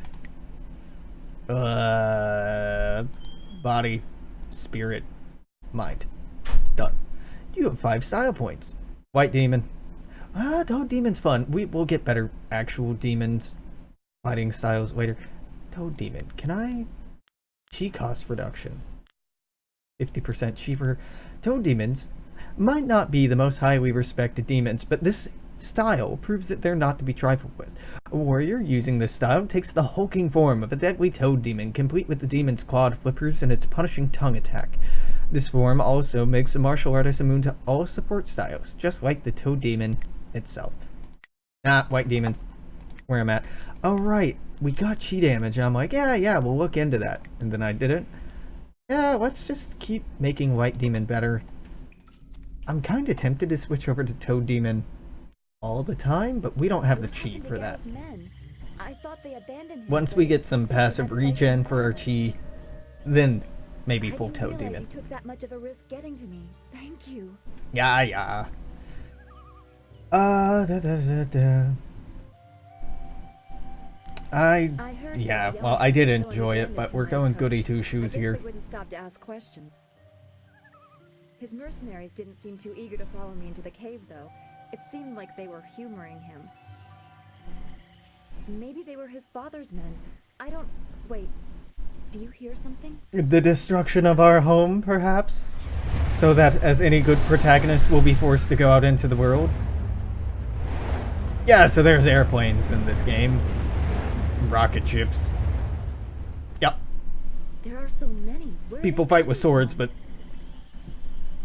Body, spirit, mind. Done. You have 5 style points. White demon. Toad demon's fun. We'll get better actual demons fighting styles later. Toad demon. Can I... Chi cost reduction. 50% cheaper. Toad demons might not be the most highly respected demons, but this style proves that they're not to be trifled with. A warrior using this style takes the hulking form of a deadly toad demon, complete with the demon's clawed flippers and its punishing tongue attack. This form also makes a martial artist immune to all support styles, just like the toad demon itself. White demon's where I'm at. Oh right, we got chi damage. I'm like, yeah, we'll look into that. And then I didn't. Yeah, let's just keep making white demon better. I'm kind of tempted to switch over to Toad Demon all the time, but we don't have the chi for that. Once we get some passive regen for our chi, then maybe full Toad Demon. You took that much of a risk getting to me. Thank you. Yeah. Well, I did enjoy it, but we're going goody two shoes here. They wouldn't stop to ask questions. His mercenaries didn't seem too eager to follow me into the cave, though. It seemed like they were humoring him. Maybe they were his father's men. I don't... Wait. Do you hear something? The destruction of our home, perhaps? So that, as any good protagonist, will be forced to go out into the world? Yeah, so there's airplanes in this game. Rocket ships. Yep. There are so many. People fight with swords, but...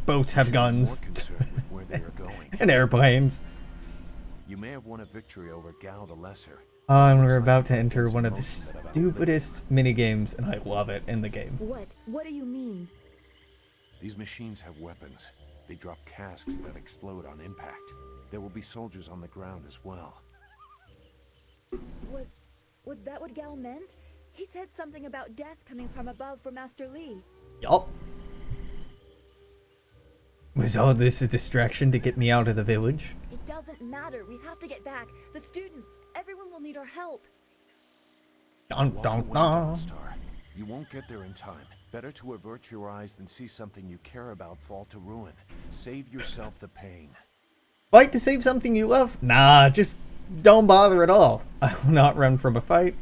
boats have guns. Where they are going. And airplanes. You may have won a victory over Gao the Lesser. And we're about to enter one of the stupidest minigames, and I love it in the game. What do you mean? These machines have weapons. They drop casks that explode on impact. There will be soldiers on the ground as well. Was that what Gao meant? He said something about death coming from above for Master Li. Yup. Was all this a distraction to get me out of the village? It doesn't matter. We have to get back. The students, everyone will need our help. Star. You won't get there in time. Better to avert your eyes than see something you care about fall to ruin. Save yourself the pain. Fight to save something you love? Nah, just don't bother at all. I will not run from a fight.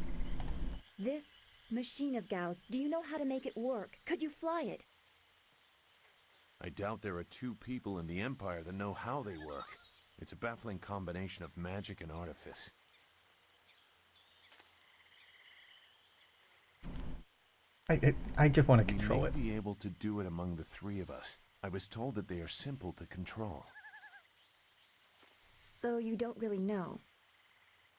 This machine of Gao's, do you know how to make it work? Could you fly it? I doubt there are 2 people in the Empire that know how they work. It's a baffling combination of magic and artifice. I just want to control it. We may be able to do it among the 3 of us. I was told that they are simple to control. So you don't really know?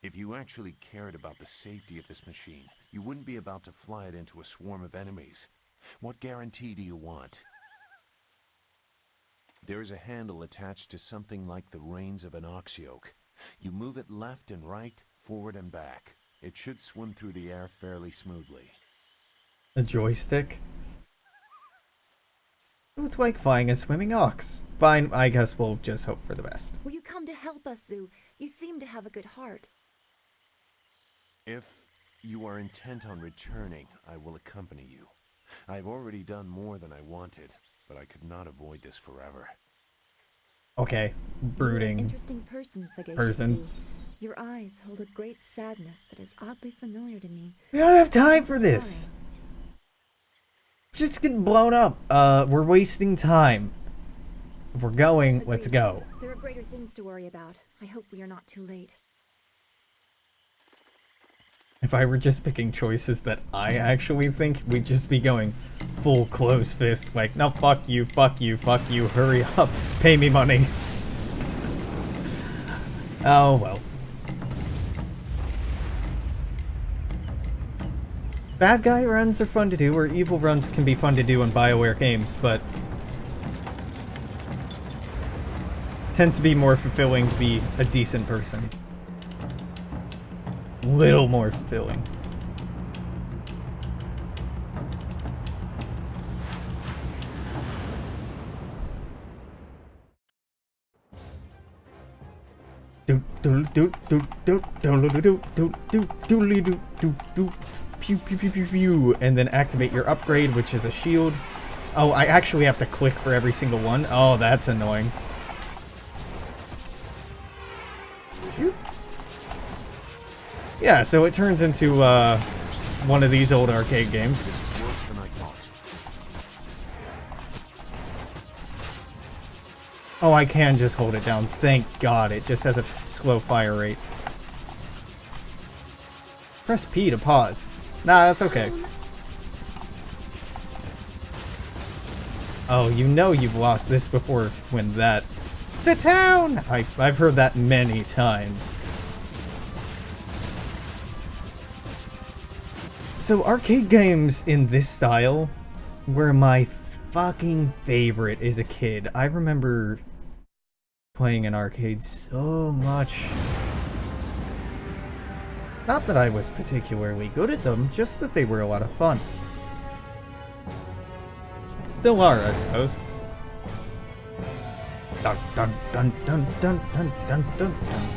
If you actually cared about the safety of this machine, you wouldn't be about to fly it into a swarm of enemies. What guarantee do you want? There is a handle attached to something like the reins of an ox yoke. You move it left and right, forward and back. It should swim through the air fairly smoothly. A joystick? So it's like flying a swimming ox. Fine, I guess we'll just hope for the best. Will you come to help us, Zhu? You seem to have a good heart. If you are intent on returning, I will accompany you. I've already done more than I wanted, but I could not avoid this forever. Okay, brooding. You're an interesting person. Your eyes hold a great sadness that is oddly familiar to me. We don't have time for this. It's just getting blown up. We're wasting time. If we're going, Agreed. Let's go. There are greater things to worry about. I hope we are not too late. If I were just picking choices that I actually think, we'd just be going full close fist, like, no, fuck you, hurry up, pay me money. Oh, well. Bad guy runs are fun to do, or evil runs can be fun to do in BioWare games, but tends to be more fulfilling to be a decent person. Little more fulfilling. Pew pew pew pew pew, and then activate your upgrade, which is a shield. Oh, I actually have to click for every single one. Oh, that's annoying. Yeah, so it turns into one of these old arcade games. Oh, I can just hold it down. Thank God, it just has a slow fire rate. Press P to pause. Nah, that's okay. Oh, you know you've lost this before when that... The town! I've heard that many times. So arcade games in this style were my fucking favorite as a kid. I remember playing in arcades so much. Not that I was particularly good at them, just that they were a lot of fun. Still are, I suppose. Dun dun dun dun dun dun dun dun dun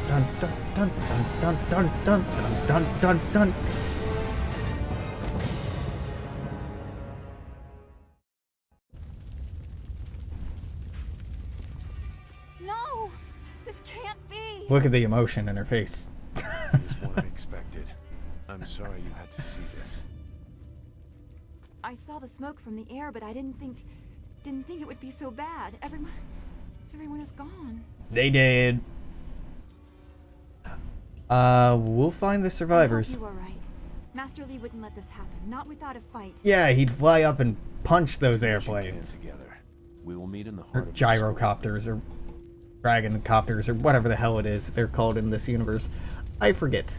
dun dun dun dun dun dun dun dun dun. No! This can't be! Look at the emotion in her face. It's what I expected. I'm sorry you had to see this. I saw the smoke from the air, but I didn't think it would be so bad. Everyone is gone. They did. We'll find the survivors. I hope you were right. Master Li wouldn't let this happen, not without a fight. Yeah, he'd fly up and punch those airplanes. Together. We will meet in the Or heart of gyrocopters, or dragon copters, or whatever the hell it is they're called in this universe. I forget.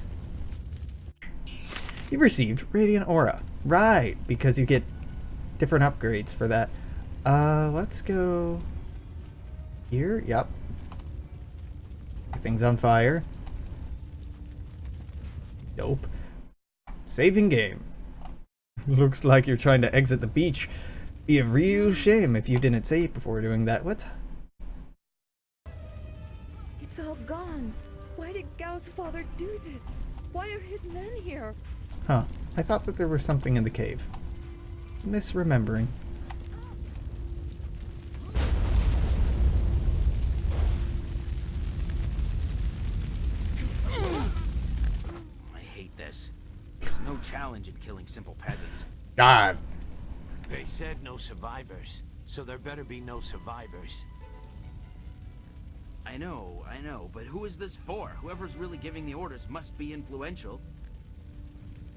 You received Radiant Aura. Right, because you get different upgrades for that. Let's go here. Yep. Everything's on fire. Nope. Saving game. Looks like you're trying to exit the beach. Be a real shame if you didn't save before doing that. What? It's all gone. Why did Gao's father do this? Why are his men here? Huh. I thought that there was something in the cave. Misremembering. I hate this. There's no challenge in killing simple peasants. God. They said no survivors, so there better be no survivors. I know, but who is this for? Whoever's really giving the orders must be influential.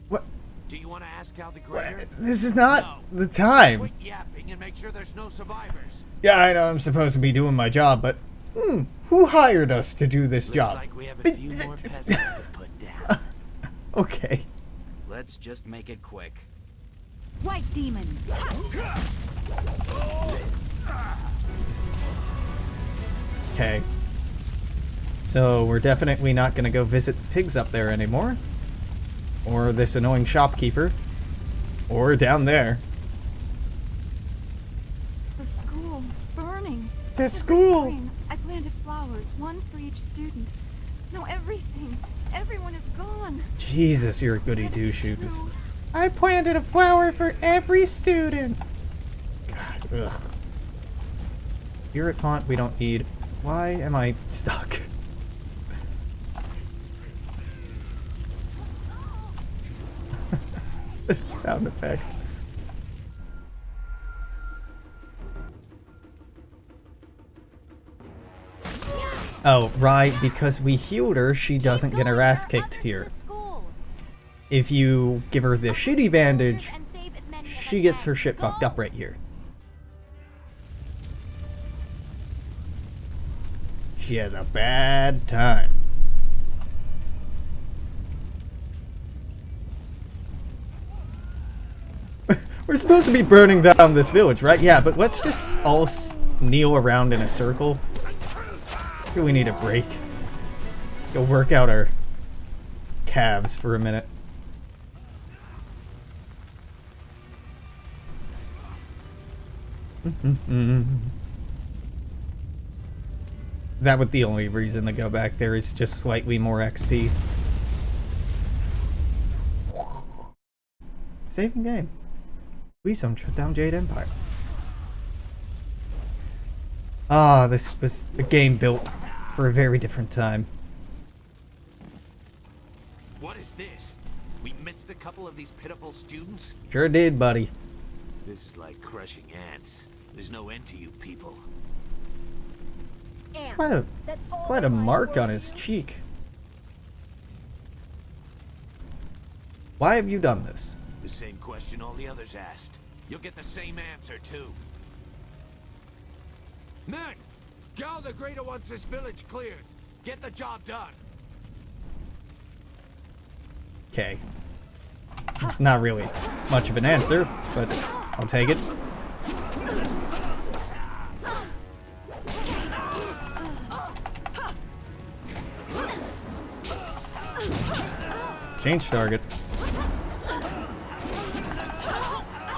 What? Do you want to ask Cal the Greater? This is not the time. Quit yapping and make sure there's no survivors. Yeah, I know I'm supposed to be doing my job, but who hired us to do this job? Looks like we have a few more peasants to put down. Okay. Let's just make it quick. White demon. Okay. So we're definitely not going to go visit the pigs up there anymore. Or this annoying shopkeeper. Or down there. The school burning. The Every school! spring, I planted flowers, one for each student. No, everything. Everyone is gone. Jesus, you're a goody two-shoes. I planted a flower for every student. God, ugh. Spirit font we don't need. Why am I stuck? The sound effects. Oh, right, because we healed her, she doesn't get her ass kicked here. If you give her the shitty bandage, she gets her shit fucked up right here. She has a bad time. We're supposed to be burning down this village, right? Yeah, but let's just all kneel around in a circle. I think we need a break. Go work out our calves for a minute. That was the only reason to go back there, is just slightly more XP. Saving game. We shut down Jade Empire. Ah, this was a game built for a very different time. What is this? We missed a couple of these pitiful students? Sure did, buddy. This is like crushing ants. There's no end to you people. Quite a mark on his cheek. Why have you done this? The same question all the others asked. You'll get the same answer, too. Men! Gal the Greater wants this village cleared. Get the job done. Okay. It's not really much of an answer, but I'll take it. Change target.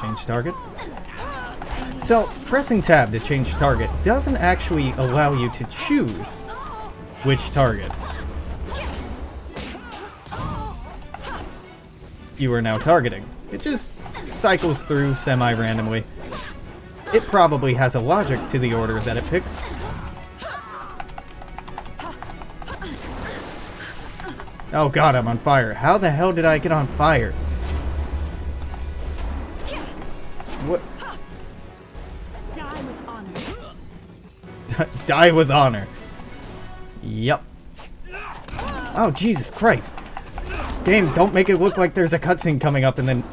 Change target. So, pressing tab to change target doesn't actually allow you to choose which target you are now targeting. It just cycles through semi-randomly. It probably has a logic to the order that it picks. Oh god, I'm on fire. How the hell did I get on fire? What? Die with honor. Die with honor. Yep. Oh, Jesus Christ. Game, don't make it look like there's a cutscene coming up and then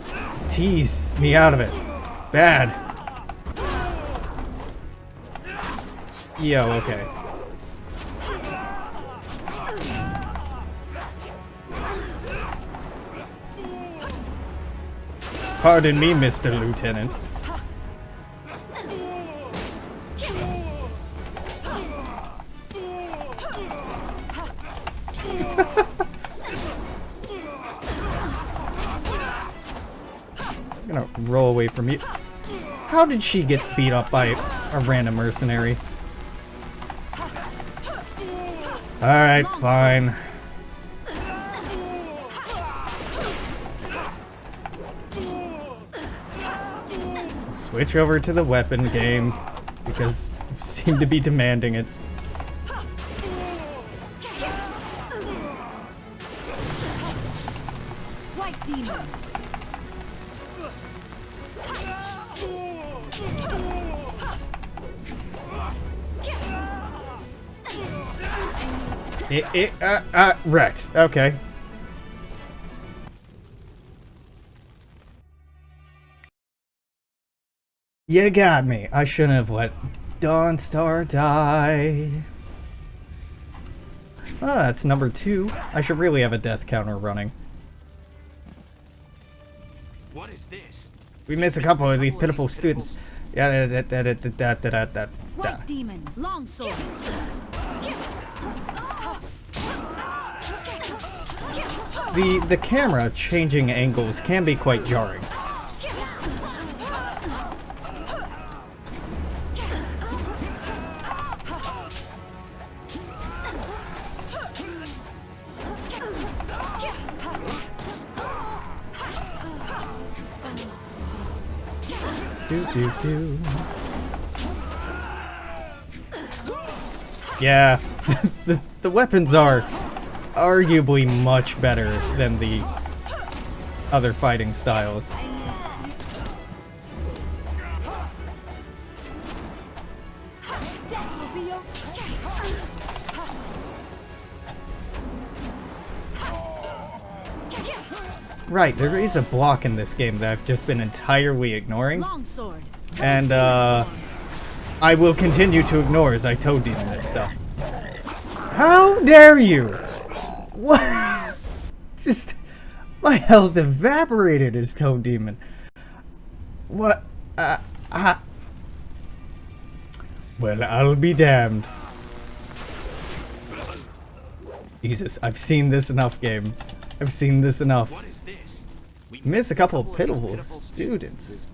tease me out of it. Bad. Yo, okay. Pardon me, Mr. Lieutenant. I'm gonna roll away from you. How did she get beat up by a random mercenary? Alright, fine. Switch over to the weapon game, because you seem to be demanding it. White demon. Wrecked. Okay. You got me. I shouldn't have let Dawnstar die. Oh, that's number 2. I should really have a death counter running. What is this? We miss a couple of these pitiful students. Yeah, White demon, longsword. The camera changing angles can be quite jarring. Yeah, the weapons are arguably much better than the other fighting styles. Right, there is a block in this game that I've just been entirely ignoring. Longsword. And I will continue to ignore as I toe demon and stuff. How dare you? What? Just my health evaporated as toe demon. What? Well, I'll be damned. Jesus, I've seen this enough, game. I've seen this enough. What is this? We Miss a couple of pitiful students.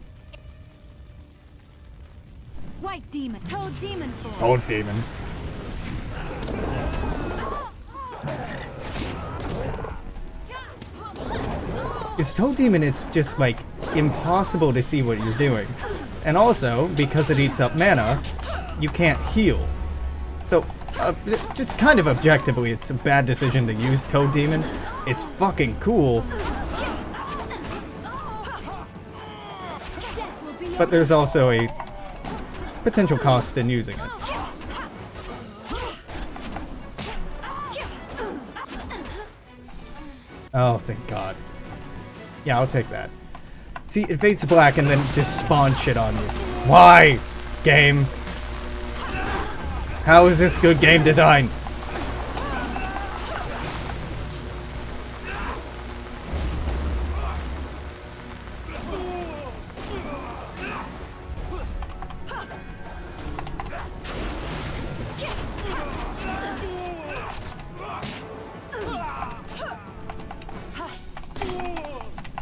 White demon, toad demon form. Toad demon. It's Toad Demon, it's just like impossible to see what you're doing. And also, because it eats up mana, you can't heal. So, just kind of objectively, it's a bad decision to use Toad Demon. It's fucking cool. But there's also a potential cost in using it. Oh, thank God. Yeah, I'll take that. See, it fades to black and then just spawns shit on you. Why? Game. How is this good game design?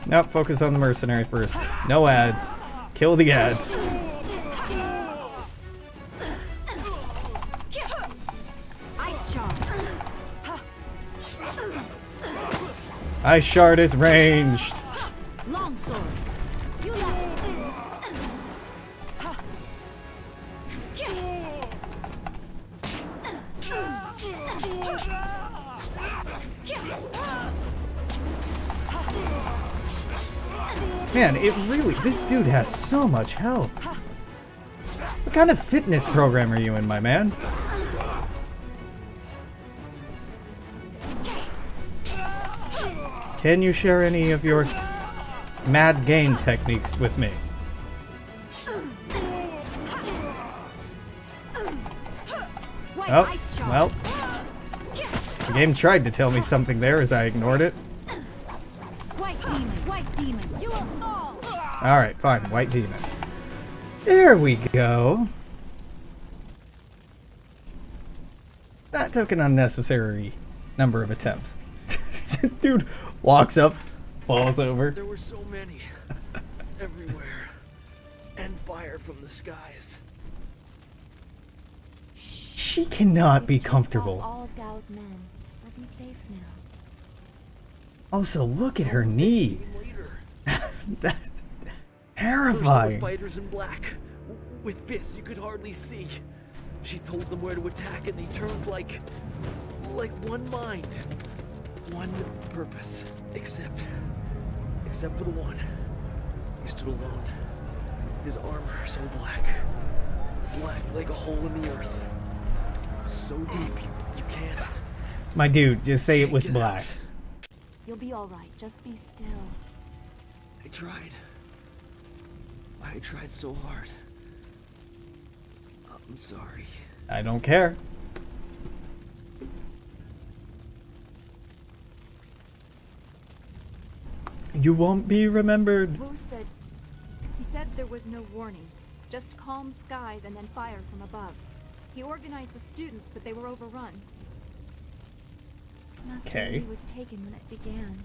Nope, focus on the mercenary first. No ads. Kill the ads. Ice shard. Ice shard is ranged. Longsword. Man, it really, this dude has so much health. What kind of fitness program are you in, my man? Can you share any of your mad gain techniques with me? Oh, well. The game tried to tell me something there as I ignored it. White demon, you will fall. Alright, fine, white demon. There we go. That took an unnecessary number of attempts. Dude walks up, falls over. There were so many. Everywhere. And fire from the skies. She cannot be comfortable. All of Gao's men. We'll be safe now. Also, look at her knee. That's terrifying. First there were fighters in black. With fists you could hardly see. She told them where to attack and they turned like one mind. One purpose. Except for the one. He stood alone. His armor so black. Black like a hole in the earth. So deep you can't. My dude, just say it was black. You'll be alright, just be still. I tried. I tried so hard. I'm sorry. I don't care. You won't be remembered. Wu said... He said there was no warning. Just calm skies and then fire from above. He organized the students, but they were overrun. Master Li was taken when it began.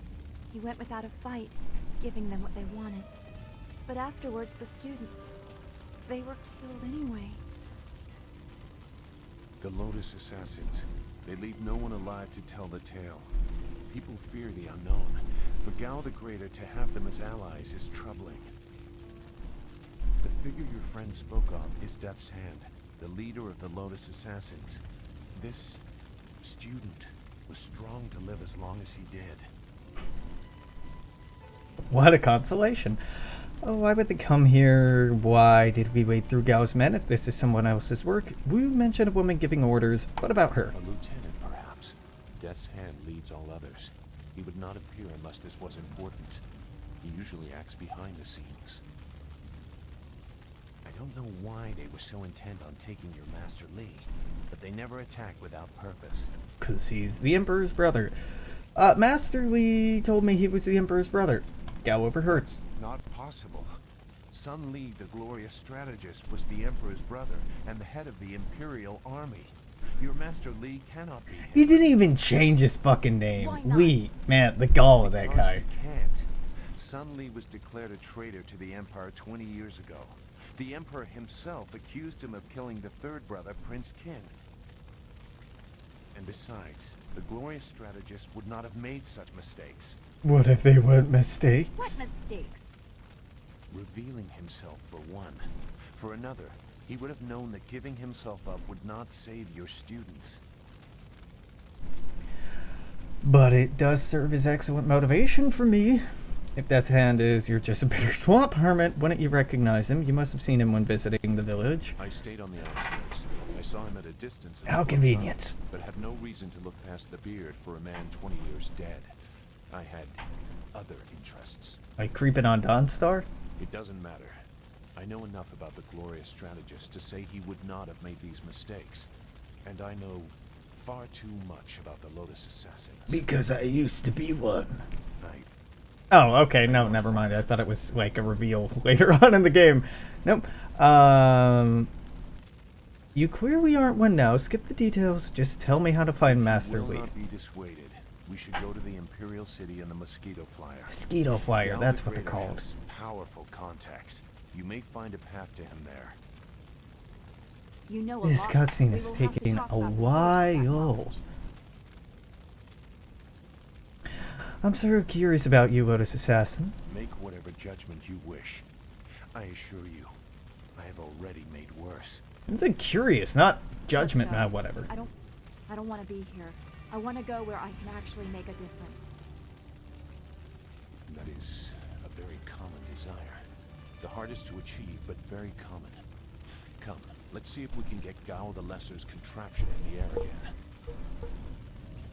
He went without a fight, giving them what they wanted. But afterwards, the students... they were killed anyway. The Lotus Assassins. They leave no one alive to tell the tale. People fear the unknown. For Gao the Greater to have them as allies is troubling. The figure your friend spoke of is Death's Hand, the leader of the Lotus Assassins. This student was strong to live as long as he did. What a consolation. Oh, why would they come here? Why did we wade through Gao's men if this is someone else's work? We mentioned a woman giving orders. What about her? A lieutenant, perhaps. Death's Hand leads all others. He would not appear unless this was important. He usually acts behind the scenes. I don't know why they were so intent on taking your Master Li, but they never attack without purpose. 'Cause he's the Emperor's brother. Master Li told me he was the Emperor's brother. Gao overheard. It's not possible. Sun Li, the glorious strategist, was the Emperor's brother and the head of the Imperial Army. Your Master Li cannot be him. He didn't even change his fucking name. Li. Man, the gall of that guy. He can't. Sun Li was declared a traitor to the Empire 20 years ago. The Emperor himself accused him of killing the third brother, Prince Qin. And besides, the glorious strategist would not have made such mistakes. What if they weren't mistakes? What mistakes? Revealing himself for one. For another, he would have known that giving himself up would not save your students. But it does serve as excellent motivation for me. If Death's Hand is you're just a bitter swamp hermit, wouldn't you recognize him? You must have seen him when visiting the village. I stayed on the outskirts. I saw him at a distance. How convenient. But had no reason to look past the beard for a man 20 years dead. I had other interests. Like creeping on Dawnstar? It doesn't matter. I know enough about the glorious strategist to say he would not have made these mistakes. And I know far too much about the Lotus Assassins. Because I used to be one. Oh, okay, no, never mind. I thought it was like a reveal later on in the game. Nope. You clearly aren't one now. Skip the details. Just tell me how to find Master Li. Will not be dissuaded. We should go to the Imperial City and the Mosquito Flyer. Mosquito Flyer, that's what they're called. Has powerful contacts. You may find a path to him there. You know a This lot. cutscene We is will have to taking talk a about the while. I'm so curious about you, Lotus Assassin. Make whatever judgment you wish. I assure you, I have already made worse. It's like curious, not judgment, Let's go. whatever. I don't want to be here. I want to go where I can actually make a difference. That is a very common desire. The hardest to achieve, but very common. Come, let's see if we can get Gao the Lesser's contraption in the air again.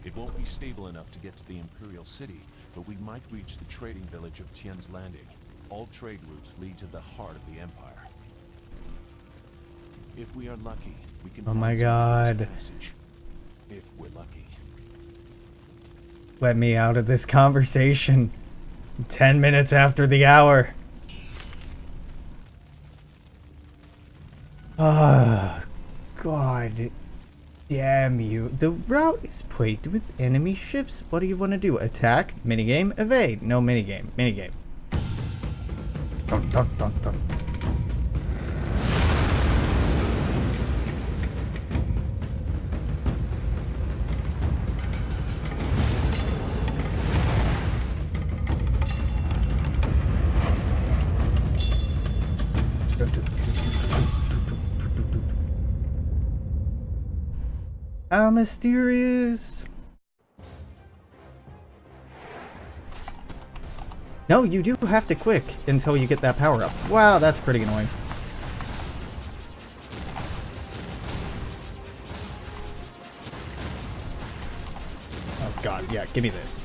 It won't be stable enough to get to the Imperial City, but we might reach the trading village of Tian's Landing. All trade routes lead to the heart of the Empire. If we are lucky, we can Oh find my some God. passage. If we're lucky. Let me out of this conversation. 10 minutes after the hour. Ah, God damn you. The route is plagued with enemy ships. What do you want to do? Attack? Minigame? Evade? No minigame. Minigame. Dun, dun, dun, dun. How mysterious. No, you do have to click until you get that power up. Wow, that's pretty annoying. Oh God, yeah, give me this.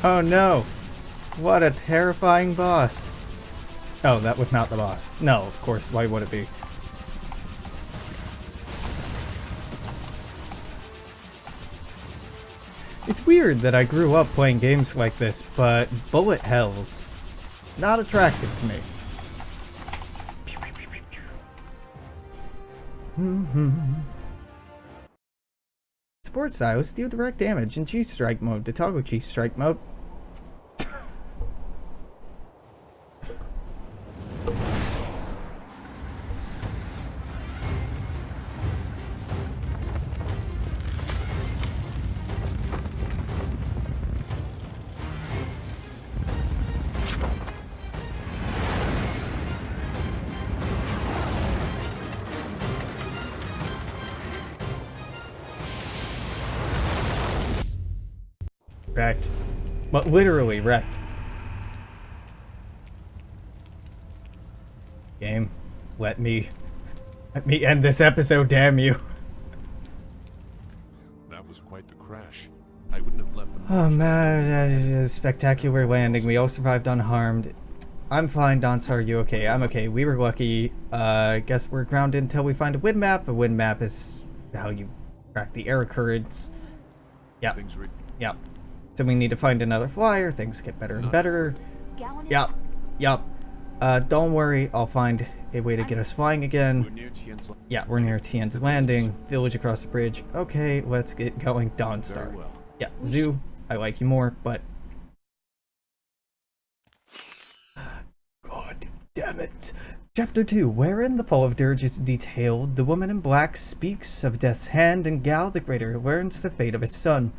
Oh no! What a terrifying boss! Oh, that was not the boss. No, of course, why would it be? It's weird that I grew up playing games like this, but bullet hells, not attractive to me. Sports styles deal direct damage in G-Strike mode. To toggle G-Strike mode, wrecked. But literally wrecked. Game. Let me end this episode, damn you. That was quite the crash. I wouldn't have left them. Oh man, spectacular landing. We all survived unharmed. I'm fine, Dawnstar, you okay? I'm okay. We were lucky. Guess we're grounded until we find a wind map. A wind map is how you track the air currents. Yep. Yep. So we need to find another flyer. Things get better and better. Yep. Yep. Don't worry. I'll find a way to get us flying again. Yeah, we're near Tien's Landing. Village across the bridge. Okay, let's get going. Dawnstar. Yeah, Zoo. I like you more, but... God damn it. Chapter 2, wherein the Fall of Dirge is detailed, the woman in black speaks of Death's Hand, and Gal the Greater learns the fate of his son.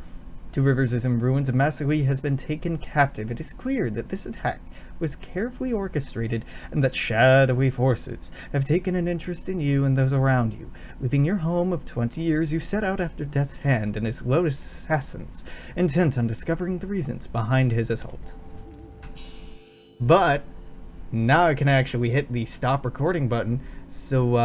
Two Rivers is in ruins and Massacre has been taken captive. It is clear that this attack was carefully orchestrated and that shadowy forces have taken an interest in you and those around you. Leaving your home of 20 years, you set out after Death's Hand and his Lotus assassins, intent on discovering the reasons behind his assault. But now I can actually hit the stop recording button, so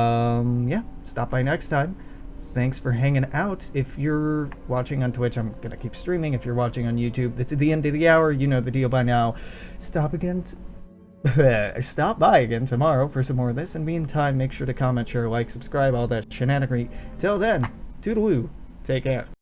yeah, stop by next time. Thanks for hanging out. If you're watching on Twitch, I'm gonna keep streaming. If you're watching on YouTube, it's at the end of the hour. You know the deal by now. Stop by again tomorrow for some more of this. In the meantime, make sure to comment, share, like, subscribe, all that shenanigery. Till then, toodaloo. Take care.